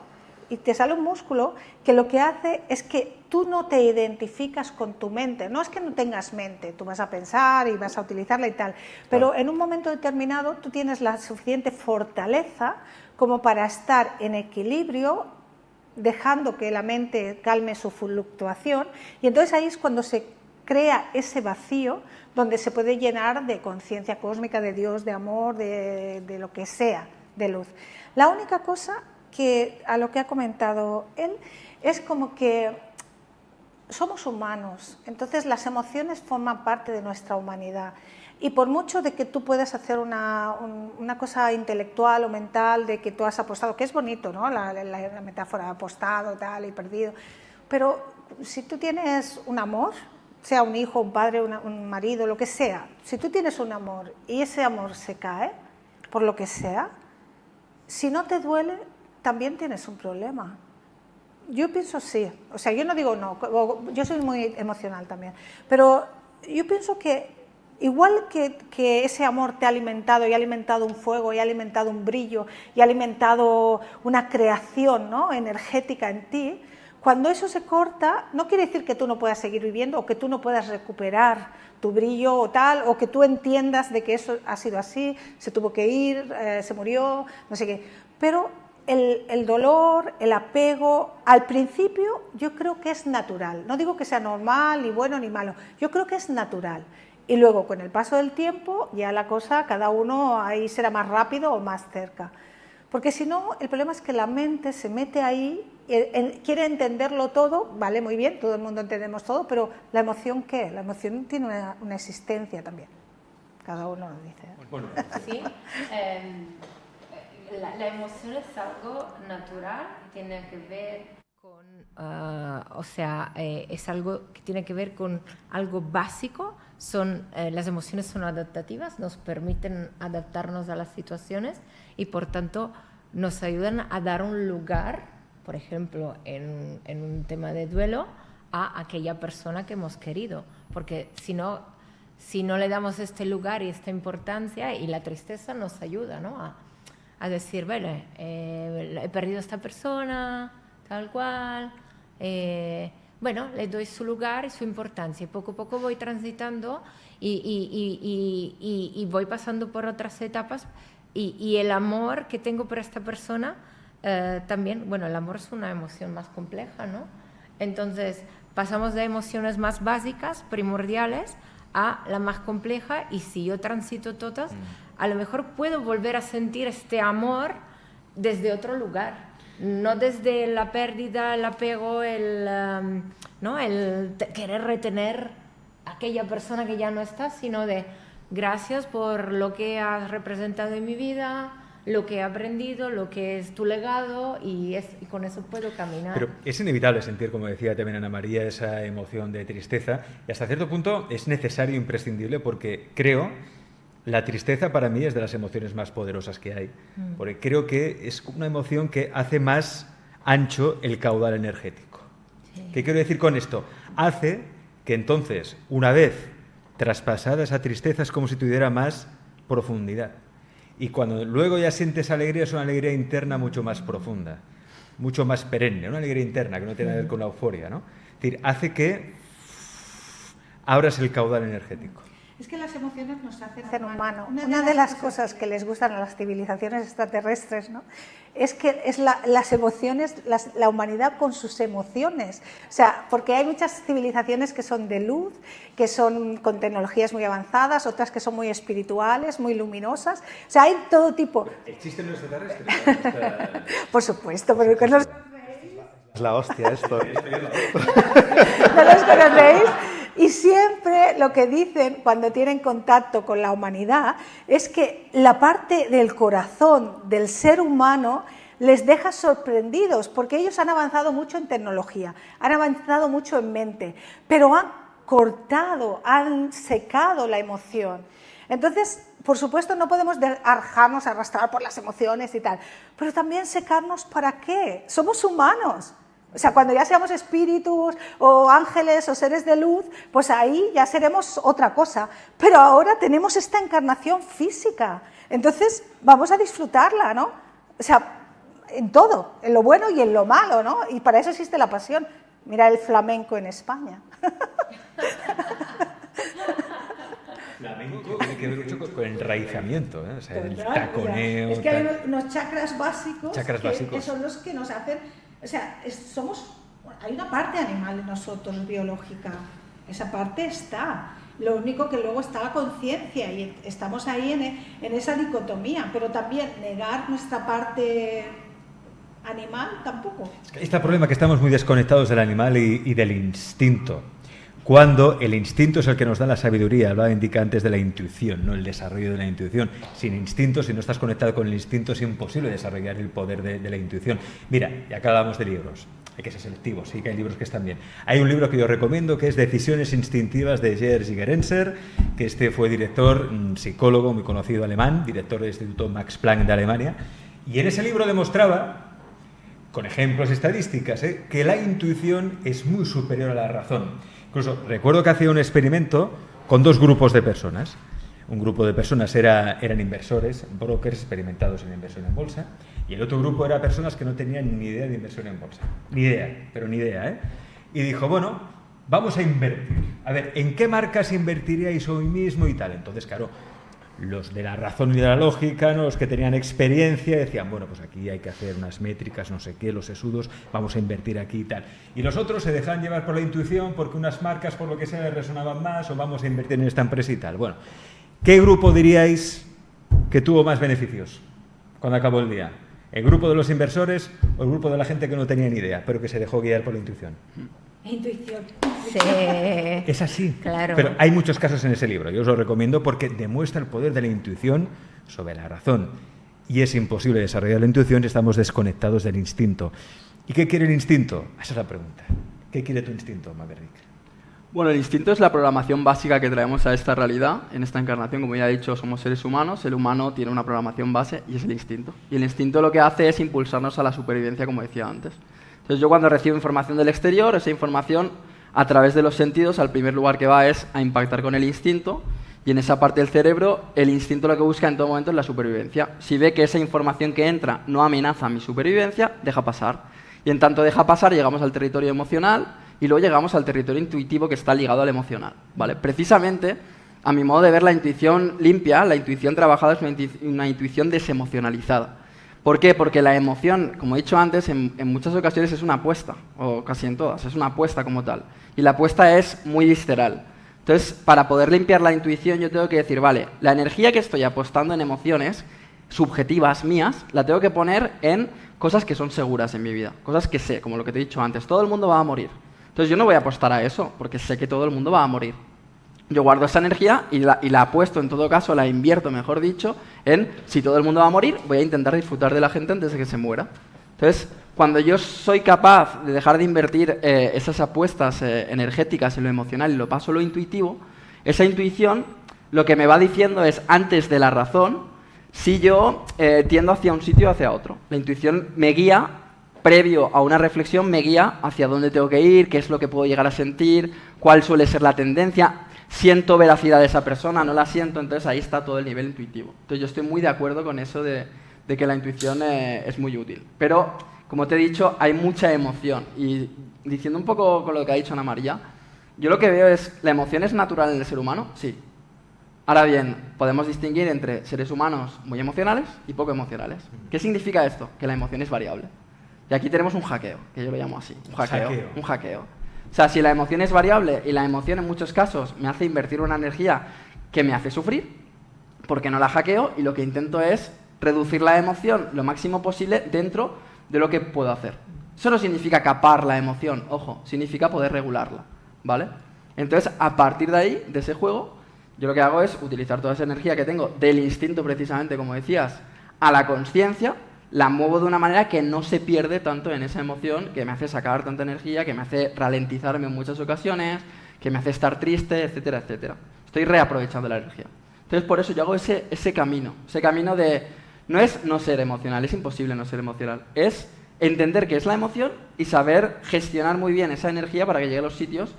que lo que hace es que tú no te identificas con tu mente. No es que no tengas mente, tú vas a pensar y vas a utilizarla y tal, pero en un momento determinado tú tienes la suficiente fortaleza como para estar en equilibrio, dejando que la mente calme su fluctuación, y entonces ahí es cuando se crea ese vacío donde se puede llenar de conciencia cósmica, de Dios, de amor, de lo que sea, de luz. La única cosa que a lo que ha comentado él es como que somos humanos, entonces las emociones forman parte de nuestra humanidad. Y por mucho de que tú puedas hacer una cosa intelectual o mental de que tú has apostado, que es bonito, ¿no? La metáfora apostado, tal y perdido, pero si tú tienes un amor, sea un hijo, un padre, un marido, lo que sea, si tú tienes un amor y ese amor se cae, por lo que sea, si no te duele, también tienes un problema. Yo pienso sí, o sea, yo no digo no, yo soy muy emocional también, pero yo pienso que igual que ese amor te ha alimentado y ha alimentado un fuego y ha alimentado un brillo y ha alimentado una creación, ¿no? Energética en ti, cuando eso se corta no quiere decir que tú no puedas seguir viviendo o que tú no puedas recuperar tu brillo o tal, o que tú entiendas de que eso ha sido así, se tuvo que ir, se murió, no sé qué, pero el dolor, el apego, al principio yo creo que es natural, no digo que sea normal, ni bueno ni malo, yo creo que es natural. Y luego, con el paso del tiempo, ya la cosa, cada uno ahí será más rápido o más cerca. Porque si no, el problema es que la mente se mete ahí, quiere entenderlo todo, vale, muy bien, todo el mundo entendemos todo, pero ¿la emoción qué? La emoción tiene una existencia también. Cada uno lo dice. Bueno. Sí, la emoción es algo natural, tiene que ver con, es algo que tiene que ver con algo básico. Las emociones son adaptativas, nos permiten adaptarnos a las situaciones y por tanto nos ayudan a dar un lugar, por ejemplo, en un tema de duelo, a aquella persona que hemos querido, porque si no le damos este lugar y esta importancia, y la tristeza nos ayuda, ¿no? a decir, vale, he perdido a esta persona, tal cual, bueno, le doy su lugar y su importancia. Y poco a poco voy transitando y voy pasando por otras etapas. Y el amor que tengo por esta persona también, bueno, el amor es una emoción más compleja, ¿no? Entonces, pasamos de emociones más básicas, primordiales, a la más compleja, y si yo transito todas, a lo mejor puedo volver a sentir este amor desde otro lugar, no desde la pérdida, el apego, ¿no? el querer retener a aquella persona que ya no está, sino de gracias por lo que has representado en mi vida, lo que he aprendido, lo que es tu legado, y con eso puedo caminar. Pero es inevitable sentir, como decía también Ana María, esa emoción de tristeza, y hasta cierto punto es necesario e imprescindible, porque creo, la tristeza para mí es de las emociones más poderosas que hay, porque creo que es una emoción que hace más ancho el caudal energético. Sí. ¿Qué quiero decir con esto? Hace que entonces, una vez traspasada esa tristeza, es como si tuviera más profundidad. Y cuando luego ya sientes alegría, es una alegría interna mucho más profunda, mucho más perenne, una alegría interna que no tiene que ver con la euforia, ¿no? Es decir, hace que abras el caudal energético. Es que las emociones nos hacen ser humano. Una de las cosas que les gustan a las civilizaciones extraterrestres, ¿no?, es que es las emociones, la humanidad con sus emociones. O sea, porque hay muchas civilizaciones que son de luz, que son con tecnologías muy avanzadas, otras que son muy espirituales, muy luminosas. O sea, hay todo tipo. ¿Existen los extraterrestres? Por supuesto, porque no los Es la hostia esto. ¿No los conocéis? Y siempre lo que dicen cuando tienen contacto con la humanidad es que la parte del corazón del ser humano les deja sorprendidos, porque ellos han avanzado mucho en tecnología, han avanzado mucho en mente, pero han cortado, han secado la emoción. Entonces, por supuesto, no podemos dejarnos arrastrar por las emociones y tal, pero también secarnos, ¿para qué? Somos humanos. O sea, cuando ya seamos espíritus o ángeles o seres de luz, pues ahí ya seremos otra cosa. Pero ahora tenemos esta encarnación física. Entonces, vamos a disfrutarla, ¿no? O sea, en todo, en lo bueno y en lo malo, ¿no? Y para eso existe la pasión. Mira el flamenco en España. Flamenco tiene que ver mucho con el enraizamiento, ¿eh? O sea, el taconeo. Es que hay unos chakras básicos, básicos que son los que nos hacen... O sea, hay una parte animal en nosotros, biológica. Esa parte está. Lo único que luego está la conciencia, y estamos ahí en esa dicotomía, pero también negar nuestra parte animal tampoco. Este problema que estamos muy desconectados del animal y del instinto. Cuando el instinto es el que nos da la sabiduría, hablaba indica antes de la intuición, no el desarrollo de la intuición. Sin instinto, si no estás conectado con el instinto, es imposible desarrollar el poder de la intuición. Mira, ya que hablábamos de libros, hay que ser selectivos, sí que hay libros que están bien. Hay un libro que yo recomiendo que es Decisiones instintivas de Gerd Gigerenzer, que fue director, psicólogo muy conocido alemán, director del Instituto Max Planck de Alemania, y en ese libro demostraba, con ejemplos estadísticas, que la intuición es muy superior a la razón. Incluso recuerdo que hacía un experimento con dos grupos de personas. Un grupo de personas eran inversores, brokers experimentados en inversión en bolsa, y el otro grupo era personas que no tenían ni idea de inversión en bolsa. Ni idea, pero ni idea, ¿eh? Y dijo, bueno, vamos a invertir. A ver, ¿en qué marcas invertiríais hoy mismo y tal? Entonces, claro, los de la razón y de la lógica, ¿no?, los que tenían experiencia, decían, bueno, pues aquí hay que hacer unas métricas, no sé qué, los sesudos, vamos a invertir aquí y tal. Y los otros se dejaban llevar por la intuición, porque unas marcas, por lo que sea, les resonaban más, o vamos a invertir en esta empresa y tal. Bueno, ¿qué grupo diríais que tuvo más beneficios cuando acabó el día? ¿El grupo de los inversores o el grupo de la gente que no tenía ni idea, pero que se dejó guiar por la intuición? Intuición. Sí. Es así. Claro. Pero hay muchos casos en ese libro. Yo os lo recomiendo porque demuestra el poder de la intuición sobre la razón. Y es imposible desarrollar la intuición si estamos desconectados del instinto. ¿Y qué quiere el instinto? Esa es la pregunta. ¿Qué quiere tu instinto, Maverick? Bueno, el instinto es la programación básica que traemos a esta realidad, en esta encarnación. Como ya he dicho, somos seres humanos. El humano tiene una programación base y es el instinto. Y el instinto lo que hace es impulsarnos a la supervivencia, como decía antes. Entonces, yo cuando recibo información del exterior, esa información, a través de los sentidos, al primer lugar que va es a impactar con el instinto, y en esa parte del cerebro, el instinto lo que busca en todo momento es la supervivencia. Si ve que esa información que entra no amenaza mi supervivencia, deja pasar. Y en tanto deja pasar, llegamos al territorio emocional, y luego llegamos al territorio intuitivo que está ligado al emocional, ¿vale? Precisamente, a mi modo de ver, la intuición limpia, la intuición trabajada es una intuición desemocionalizada. ¿Por qué? Porque la emoción, como he dicho antes, en muchas ocasiones es una apuesta, o casi en todas, es una apuesta como tal. Y la apuesta es muy visceral. Entonces, para poder limpiar la intuición, yo tengo que decir, vale, la energía que estoy apostando en emociones subjetivas mías, la tengo que poner en cosas que son seguras en mi vida, cosas que sé, como lo que te he dicho antes, todo el mundo va a morir. Entonces yo no voy a apostar a eso, porque sé que todo el mundo va a morir. Yo guardo esa energía y la apuesto, en todo caso, la invierto, mejor dicho, en si todo el mundo va a morir, voy a intentar disfrutar de la gente antes de que se muera. Entonces, cuando yo soy capaz de dejar de invertir esas apuestas energéticas en lo emocional y lo paso a lo intuitivo, esa intuición lo que me va diciendo es, antes de la razón, si yo tiendo hacia un sitio o hacia otro. La intuición me guía, previo a una reflexión, me guía hacia dónde tengo que ir, qué es lo que puedo llegar a sentir, cuál suele ser la tendencia. Siento veracidad de esa persona, no la siento, entonces ahí está todo el nivel intuitivo. Entonces yo estoy muy de acuerdo con eso de que la intuición es muy útil. Pero, como te he dicho, hay mucha emoción. Y diciendo un poco con lo que ha dicho Ana María, yo lo que veo es, ¿la emoción es natural en el ser humano? Sí. Ahora bien, podemos distinguir entre seres humanos muy emocionales y poco emocionales. ¿Qué significa esto? Que la emoción es variable. Y aquí tenemos un hackeo, que yo lo llamo así, un hackeo. O sea, si la emoción es variable y la emoción en muchos casos me hace invertir una energía que me hace sufrir, porque no la hackeo y lo que intento es reducir la emoción lo máximo posible dentro de lo que puedo hacer. Eso no significa capar la emoción, ojo, significa poder regularla, ¿vale? Entonces, a partir de ahí, de ese juego, yo lo que hago es utilizar toda esa energía que tengo del instinto, precisamente, como decías, a la conciencia, la muevo de una manera que no se pierde tanto en esa emoción, que me hace sacar tanta energía, que me hace ralentizarme en muchas ocasiones, que me hace estar triste, etcétera, etcétera. Estoy reaprovechando la energía. Entonces, por eso yo hago ese camino de... No es no ser emocional, es imposible no ser emocional. Es entender qué es la emoción y saber gestionar muy bien esa energía para que llegue a los sitios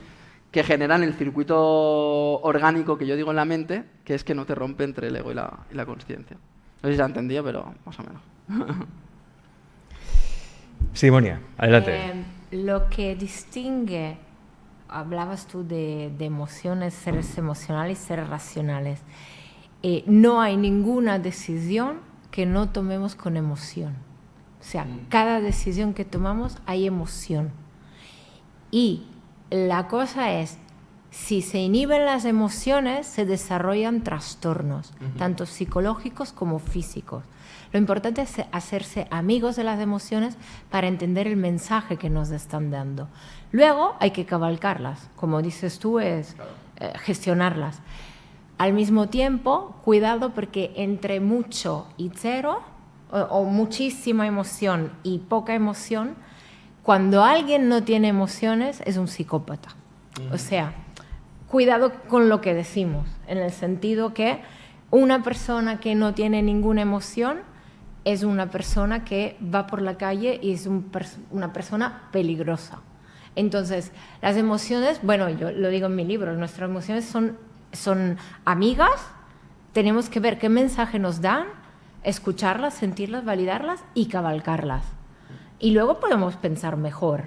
que generan el circuito orgánico que yo digo en la mente, que es que no te rompe entre el ego y la consciencia. No sé si se ha entendido, pero más o menos. Simonia, adelante. Lo que distingue, hablabas tú de emociones, seres emocionales y seres racionales. No hay ninguna decisión que no tomemos con emoción. O sea, cada decisión que tomamos hay emoción. Y la cosa es, si se inhiben las emociones, se desarrollan trastornos, tanto psicológicos como físicos. Lo importante es hacerse amigos de las emociones para entender el mensaje que nos están dando. Luego hay que cabalgarlas, como dices tú, es gestionarlas. Al mismo tiempo, cuidado porque entre mucho y cero, o muchísima emoción y poca emoción, cuando alguien no tiene emociones es un psicópata. O sea, cuidado con lo que decimos, en el sentido que una persona que no tiene ninguna emoción es una persona que va por la calle y es una persona peligrosa. Entonces, las emociones, bueno, yo lo digo en mi libro, nuestras emociones son amigas, tenemos que ver qué mensaje nos dan, escucharlas, sentirlas, validarlas y cabalgarlas. Y luego podemos pensar mejor,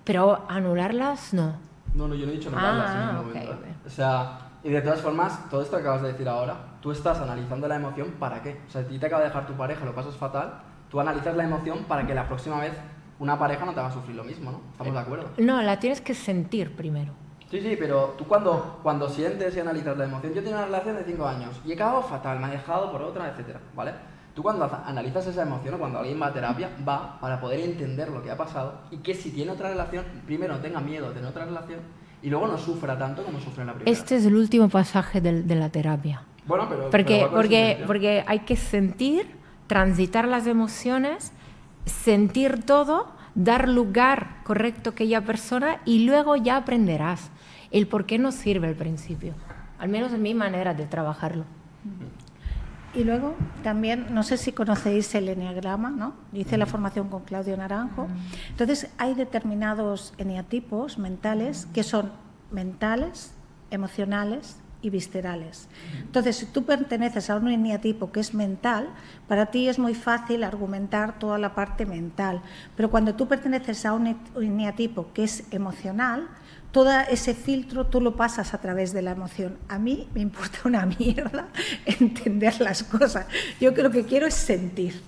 pero anularlas no. No, yo no he dicho anularlas en ningún momento. O sea, y de todas formas, todo esto que acabas de decir ahora, tú estás analizando la emoción ¿para qué? O sea, a ti te acaba de dejar tu pareja, lo pasas fatal, tú analizas la emoción para que la próxima vez una pareja no te va a sufrir lo mismo, ¿no? ¿Estamos de acuerdo? No, la tienes que sentir primero. Sí, pero tú cuando sientes y analizas la emoción, yo tengo una relación de 5 años y he acabado fatal, me ha dejado por otra, etcétera, ¿vale? Tú cuando analizas esa emoción o cuando alguien va a terapia, va para poder entender lo que ha pasado y que si tiene otra relación, primero no tenga miedo de tener otra relación y luego no sufra tanto como sufre en la primera. Este es el último pasaje de la terapia. Bueno, porque hay que sentir, transitar las emociones, sentir todo, dar lugar correcto a aquella persona y luego ya aprenderás el por qué nos sirve al principio. Al menos en mi manera de trabajarlo. Y luego también, no sé si conocéis el eneagrama, ¿no? Hice la formación con Claudio Naranjo. Entonces, hay determinados eneatipos mentales que son mentales, emocionales y viscerales. Entonces, si tú perteneces a un eneatipo que es mental, para ti es muy fácil argumentar toda la parte mental, pero cuando tú perteneces a un eneatipo que es emocional, todo ese filtro tú lo pasas a través de la emoción. A mí me importa una mierda entender las cosas. Yo lo que quiero es sentir.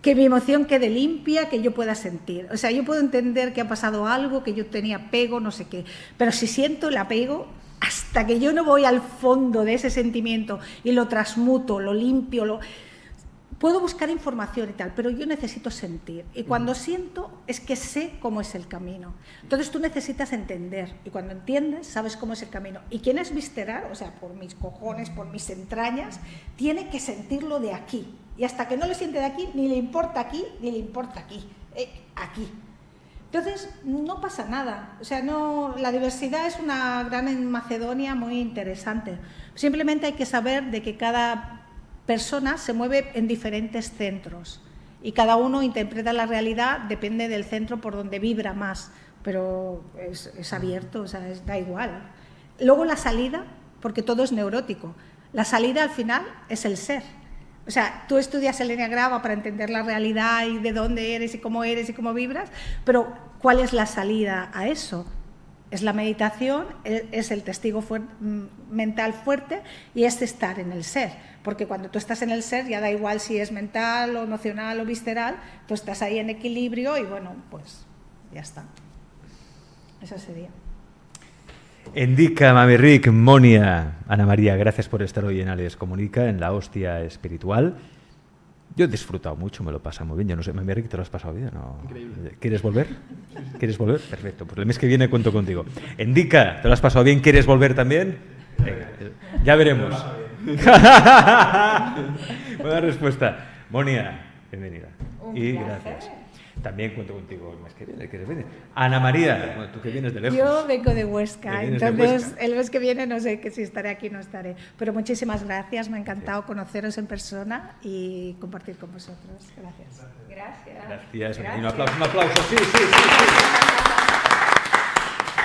Que mi emoción quede limpia, que yo pueda sentir. O sea, yo puedo entender que ha pasado algo, que yo tenía apego, no sé qué, pero si siento el apego, hasta que yo no voy al fondo de ese sentimiento y lo transmuto, lo limpio, puedo buscar información y tal, pero yo necesito sentir. Y cuando siento es que sé cómo es el camino. Entonces tú necesitas entender. Y cuando entiendes, sabes cómo es el camino. Y quien es visceral, o sea, por mis cojones, por mis entrañas, tiene que sentirlo de aquí. Y hasta que no lo siente de aquí, ni le importa aquí, ni le importa aquí. Aquí. Entonces, no pasa nada. O sea, no, la diversidad es una gran en Macedonia muy interesante. Simplemente hay que saber de que cada persona se mueve en diferentes centros y cada uno interpreta la realidad, depende del centro por donde vibra más, pero es abierto, o sea, da igual. Luego la salida, porque todo es neurótico, la salida al final es el ser. O sea, tú estudias el eneagrama para entender la realidad y de dónde eres y cómo vibras, pero ¿cuál es la salida a eso? Es la meditación, es el testigo mental fuerte y es estar en el ser. Porque cuando tú estás en el ser, ya da igual si es mental o emocional o visceral, tú estás ahí en equilibrio y bueno, pues ya está. Eso sería. Endica, Mamerric, Monia, Ana María, gracias por estar hoy en Alex Comunica, en la hostia espiritual. Yo he disfrutado mucho, me lo he pasado muy bien. Yo no sé, Mamerric, ¿te lo has pasado bien? No. Increíble. ¿Quieres volver? ¿Quieres volver? Perfecto, pues el mes que viene cuento contigo. Endica, ¿te lo has pasado bien? ¿Quieres volver también? Venga, ya veremos. Buena respuesta. Monia, bienvenida. Y gracias. También cuento contigo el mes que viene. ¿Quieres venir? Ana María, bueno, tú que vienes de lejos. Yo vengo de Huesca, entonces de Huesca. El mes que viene no sé si estaré aquí o no estaré. Pero muchísimas gracias, me ha encantado conoceros en persona y compartir con vosotros. Gracias. Gracias. Gracias. Un aplauso, sí.